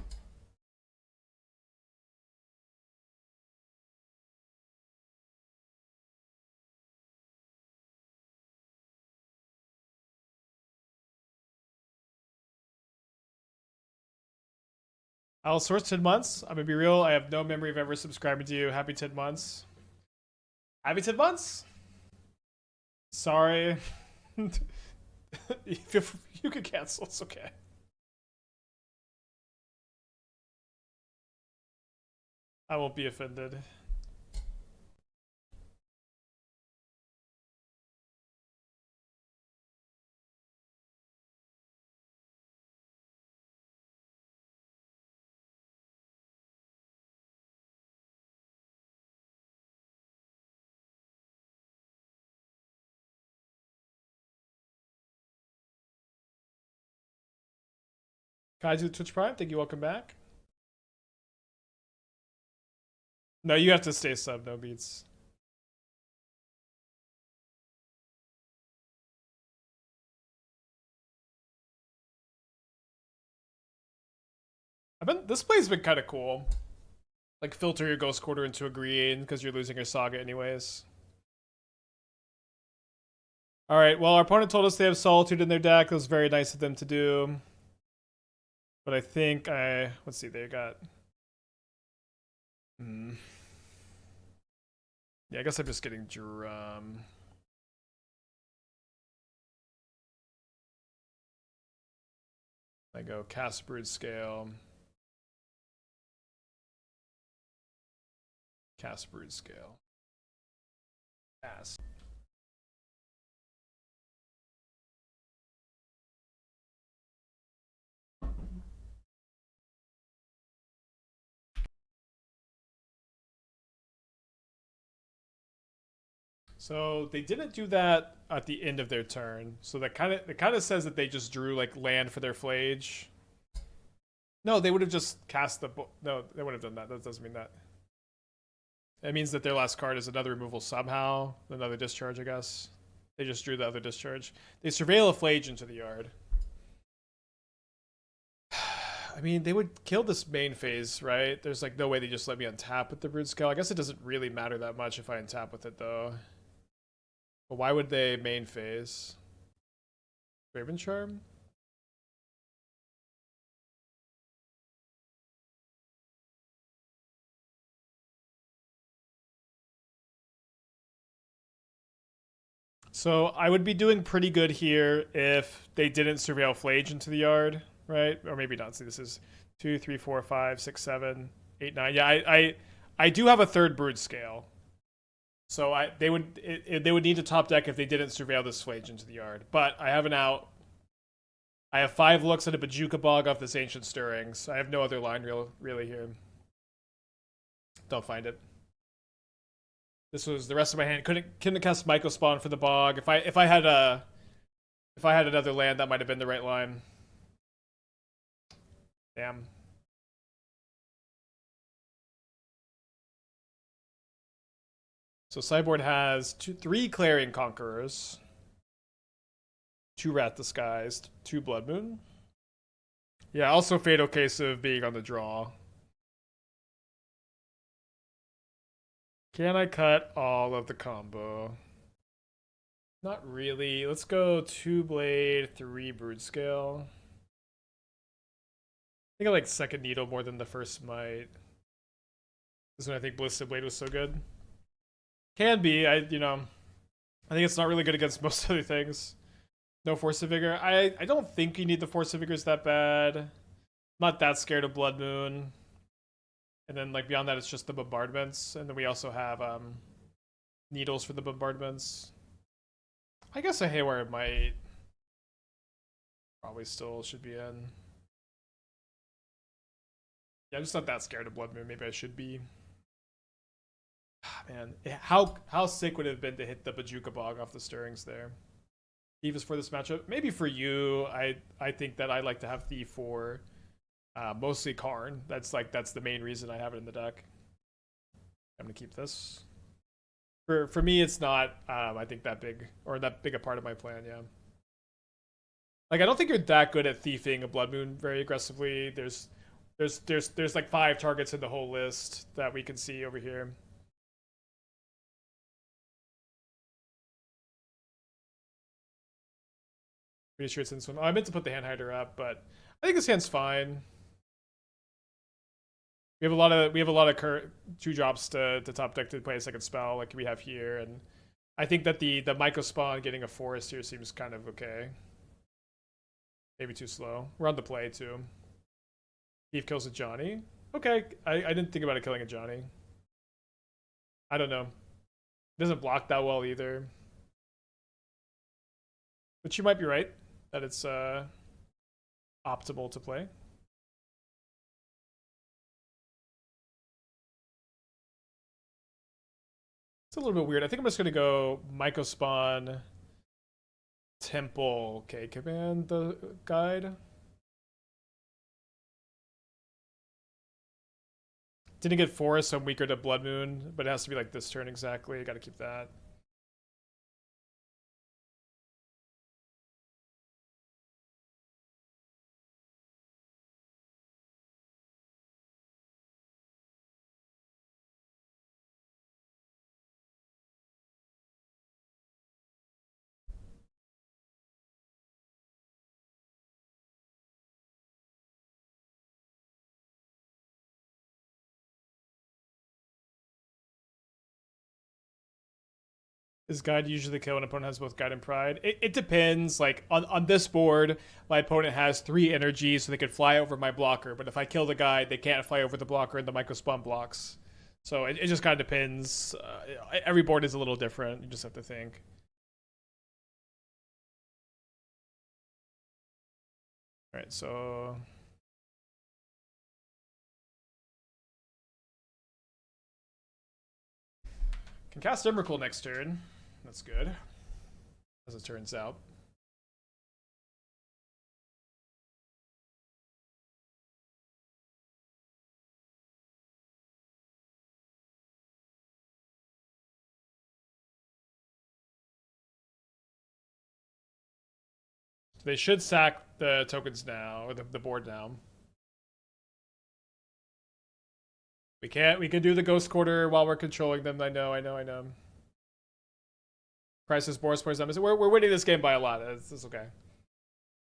Speaker 1: I'll source 10 months. I'm gonna be real. I have no memory of ever subscribing to you. Happy 10 months. Happy 10 months? Sorry. You can cancel. It's okay. I won't be offended. Guys with Twitch Prime, thank you, welcome back. No, you have to stay sub, no beats. This play's been kind of cool. Like, filter your Ghost Quarter into a green because you're losing your Saga anyways. Alright, well, our opponent told us they have Solitude in their deck. It was very nice of them to do. But I think let's see, they got... Yeah, I guess I'm just getting Drum. I go Cast Broodscale. Cast Broodscale. Cast. So they didn't do that at the end of their turn. So that kind of says that they just drew like land for their Flage. No, they would have just cast the no, they would have done that. That doesn't mean that. It means that their last card is another removal somehow, another discharge, I guess. They just drew the other discharge. They surveil a Flage into the yard. I mean, they would kill this main phase, right? There's like no way they just let me untap with the Broodscale. I guess it doesn't really matter that much if I untap with it though. But why would they main phase? Raven Charm? So I would be doing pretty good here if they didn't surveil Flage into the yard, right? Or maybe not. See, this is 2, 3, 4, 5, 6, 7, 8, 9. Yeah, I do have a third Broodscale. So they would need to top deck if they didn't surveil this Flage into the yard. But I have an out. I have 5 looks at a Bojuka Bog off this Ancient Stirrings. I have no other line really here. Don't find it. This was the rest of my hand. Couldn't cast Mycospawn for the Bog. If I had another land, that might have been the right line. Damn. So sideboard has 3 Clarion Conquerors, 2 Rat Disguised, 2 Blood Moon. Yeah, also fatal case of being on the draw. Can I cut all of the combo? Not really. Let's go 2 Blade, 3 Broodscale. I think I like second Needle more than the first Mite. This is when I think Ballistic Blade was so good. Can be. I think it's not really good against most other things. No Force of Vigor. I don't think you need the Force of Vigors that bad. I'm not that scared of Blood Moon. And then like beyond that, it's just the bombardments. And then we also have needles for the bombardments. I guess a Haywire Mite probably still should be in. Yeah, I'm just not that scared of Blood Moon. Maybe I should be. Man, how sick would it have been to hit the Bojuka Bog off the Stirrings there? Thief is for this matchup. Maybe for you, I think that I like to have Thief for mostly Karn. That's the main reason I have it in the deck. I'm gonna keep this. For me, it's not I think that big a part of my plan. Yeah. Like I don't think you're that good at thiefing a Blood Moon very aggressively. There's like 5 targets in the whole list that we can see over here. Pretty sure it's in this one. Oh, I meant to put the Hand Hider up, but I think this hand's fine. We have a lot of 2 drops to top deck to play a second spell like we have here, and I think that the Mycospawn getting a forest here seems kind of okay. Maybe too slow. We're on the play too. Thief kills a Johnny. Okay, I didn't think about it killing a Johnny. I don't know. It doesn't block that well either. But you might be right that it's optimal to play. It's a little bit weird. I think I'm just gonna go Mycospawn, Temple. Okay, command the guide. Didn't get Forest, so I'm weaker to Blood Moon, but it has to be like this turn exactly. Gotta keep that. Is guide usually kill when an opponent has both guide and pride? It depends. Like on this board, my opponent has 3 energy, so they could fly over my blocker. But if I kill the guide, they can't fly over the blocker, and the Mycospawn blocks. So it just kind of depends. Every board is a little different. You just have to think. All right, so can cast Emrakul next turn. That's good, as it turns out. They should sack the tokens now, or the board now. We can't. We can do the Ghost Quarter while we're controlling them. I know. Crisis, Boris, we're winning this game by a lot. It's okay.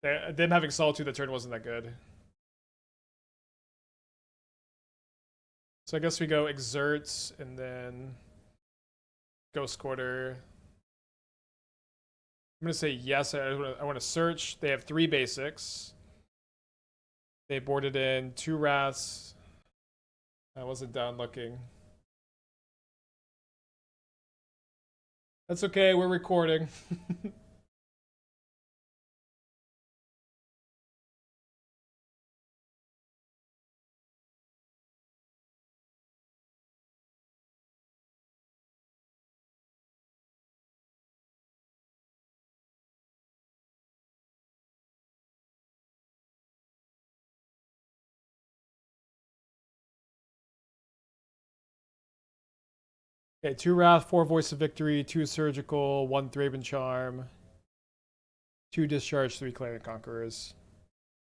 Speaker 1: Them having Solitude the turn wasn't that good. So I guess we go Exert and then Ghost Quarter. I'm going to say yes. I want to search. They have 3 basics. They boarded in 2 Wraths. I wasn't down looking. That's okay, we're recording. Okay, 2 Wrath, 4 Voice of Victory, 2 Surgical, 1 Thraben Charm, 2 Discharge, 3 Clarion Conquerors,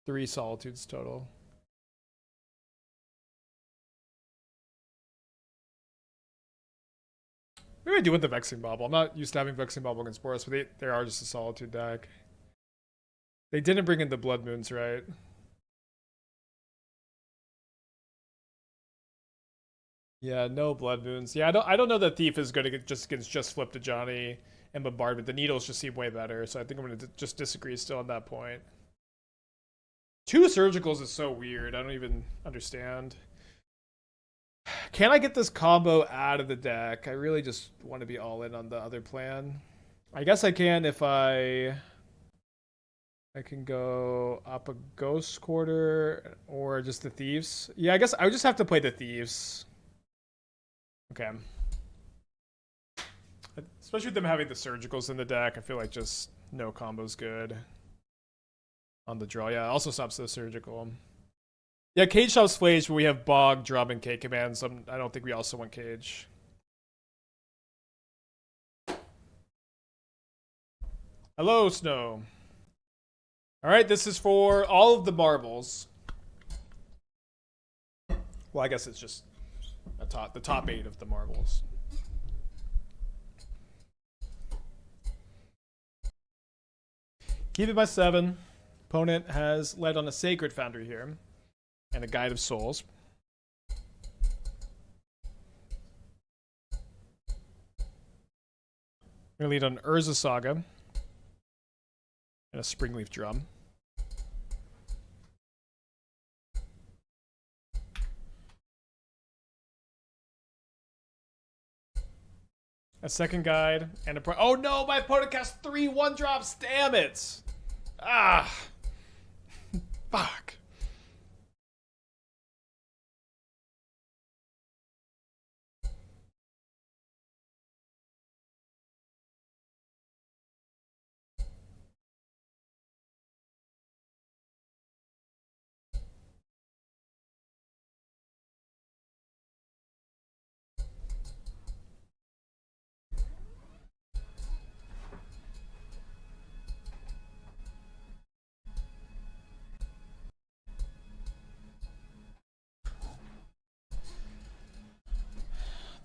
Speaker 1: 3 Solitudes total. Maybe I do with the Vexing Bauble. I'm not used to having Vexing Bauble against Boros, but they are just a Solitude deck. They didn't bring in the Blood Moons, right? Yeah, no Blood Moons. Yeah, I don't know that Thief is going to just flip to Johnny and Bombardment. The Needles just seem way better, so I think I'm going to just disagree still on that point. 2 Surgicals is so weird. I don't even understand. Can I get this combo out of the deck? I really just want to be all in on the other plan. I guess I can if I can go up a Ghost Quarter or just the Thieves. Yeah, I guess I would just have to play the Thieves. Okay. Especially with them having the Surgicals in the deck, I feel like just no combo's good. On the draw, yeah, also stops the Surgical. Yeah, Cage stops Flage, but we have Bog, Drum, and K commands. So I don't think we also want Cage. Hello, Snow. Alright, this is for all of the marbles. Well, I guess it's just the top 8 of the marbles. Keep it by 7. Opponent has led on a Sacred Foundry here. And a Guide of Souls. We're going to lead on Urza Saga. And a Springleaf Drum. A second guide and a oh no, my opponent cast 3 1-drops. Damn it. Ah. Fuck.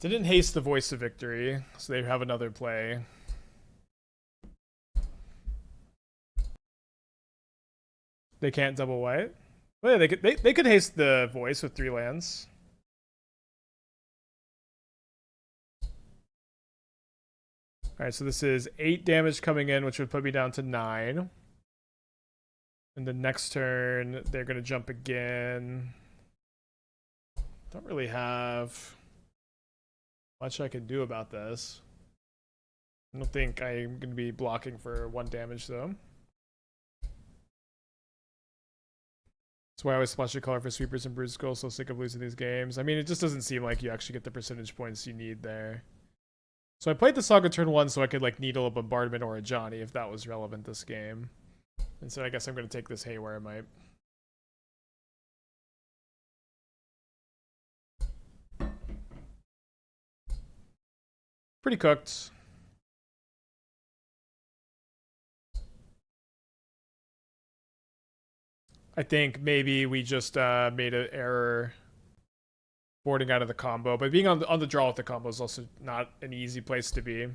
Speaker 1: Didn't haste the Voice of Victory, so they have another play. They can't double white? Well, yeah, they could haste the Voice with 3 lands. Alright, so this is 8 damage coming in, which would put me down to 9. And the next turn, they're going to jump again. Don't really have much I can do about this. I don't think I'm going to be blocking for 1 damage, though. That's why I always splash a color for sweepers and Broodscale, so sick of losing these games. I mean, it just doesn't seem like you actually get the percentage points you need there. So I played the Saga turn 1 so I could like needle a Bombardment or a Johnny if that was relevant this game. And so I guess I'm going to take this Haywire Mite. Pretty cooked. I think maybe we just made an error boarding out of the combo, but being on the draw with the combo is also not an easy place to be.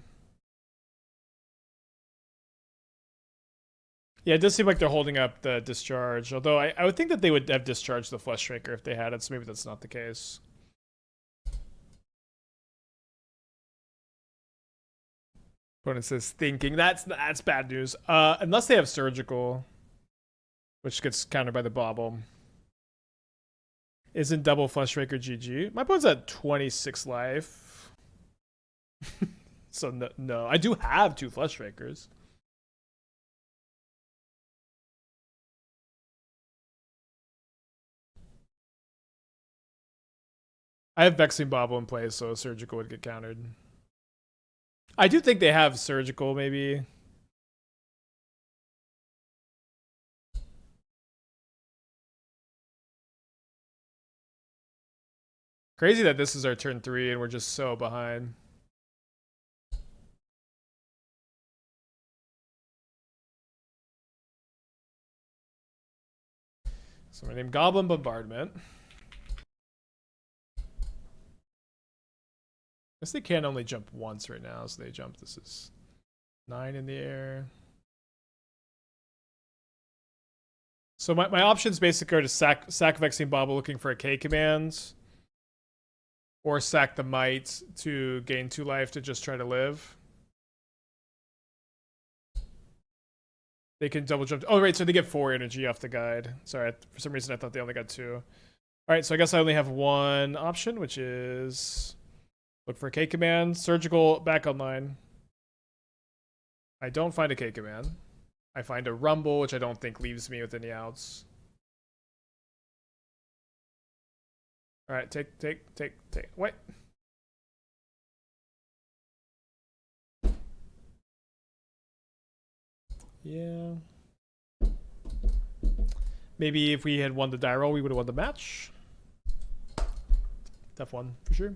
Speaker 1: Yeah, it does seem like they're holding up the discharge, although I would think that they would have discharged the Fleshraker if they had it, so maybe that's not the case. Opponent says thinking. That's bad news. Unless they have Surgical, which gets countered by the Bauble. Isn't double Fleshraker GG? My opponent's at 26 life. So no. I do have 2 Fleshrakers. I have Vexing Bauble in place, so Surgical would get countered. I do think they have Surgical, maybe. Crazy that this is our turn 3 and we're just so behind. So my name Goblin Bombardment. I guess they can only jump once right now, so they jump. This is 9 in the air. So my options basically are to sack Vexing Bauble looking for a K command, or sack the Mite to gain 2 life to just try to live. They can double jump. Oh, right, so they get 4 energy off the guide. Sorry, for some reason I thought they only got 2. All right, so I guess I only have 1 option, which is look for a K command. Surgical back online. I don't find a K command. I find a Rumble, which I don't think leaves me with any outs. All right, take. Wait. Yeah. Maybe if we had won the die roll, we would have won the match. Tough one for sure.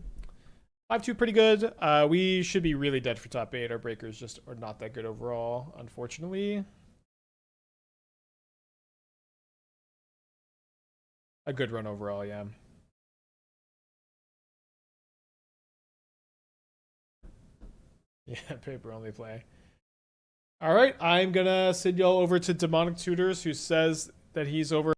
Speaker 1: 5-2 pretty good. We should be really dead for top 8. Our breakers just are not that good overall, unfortunately. A good run overall, yeah. Yeah, paper only play. All right, I'm gonna send y'all over to Demonic Tutors, who says that he's over.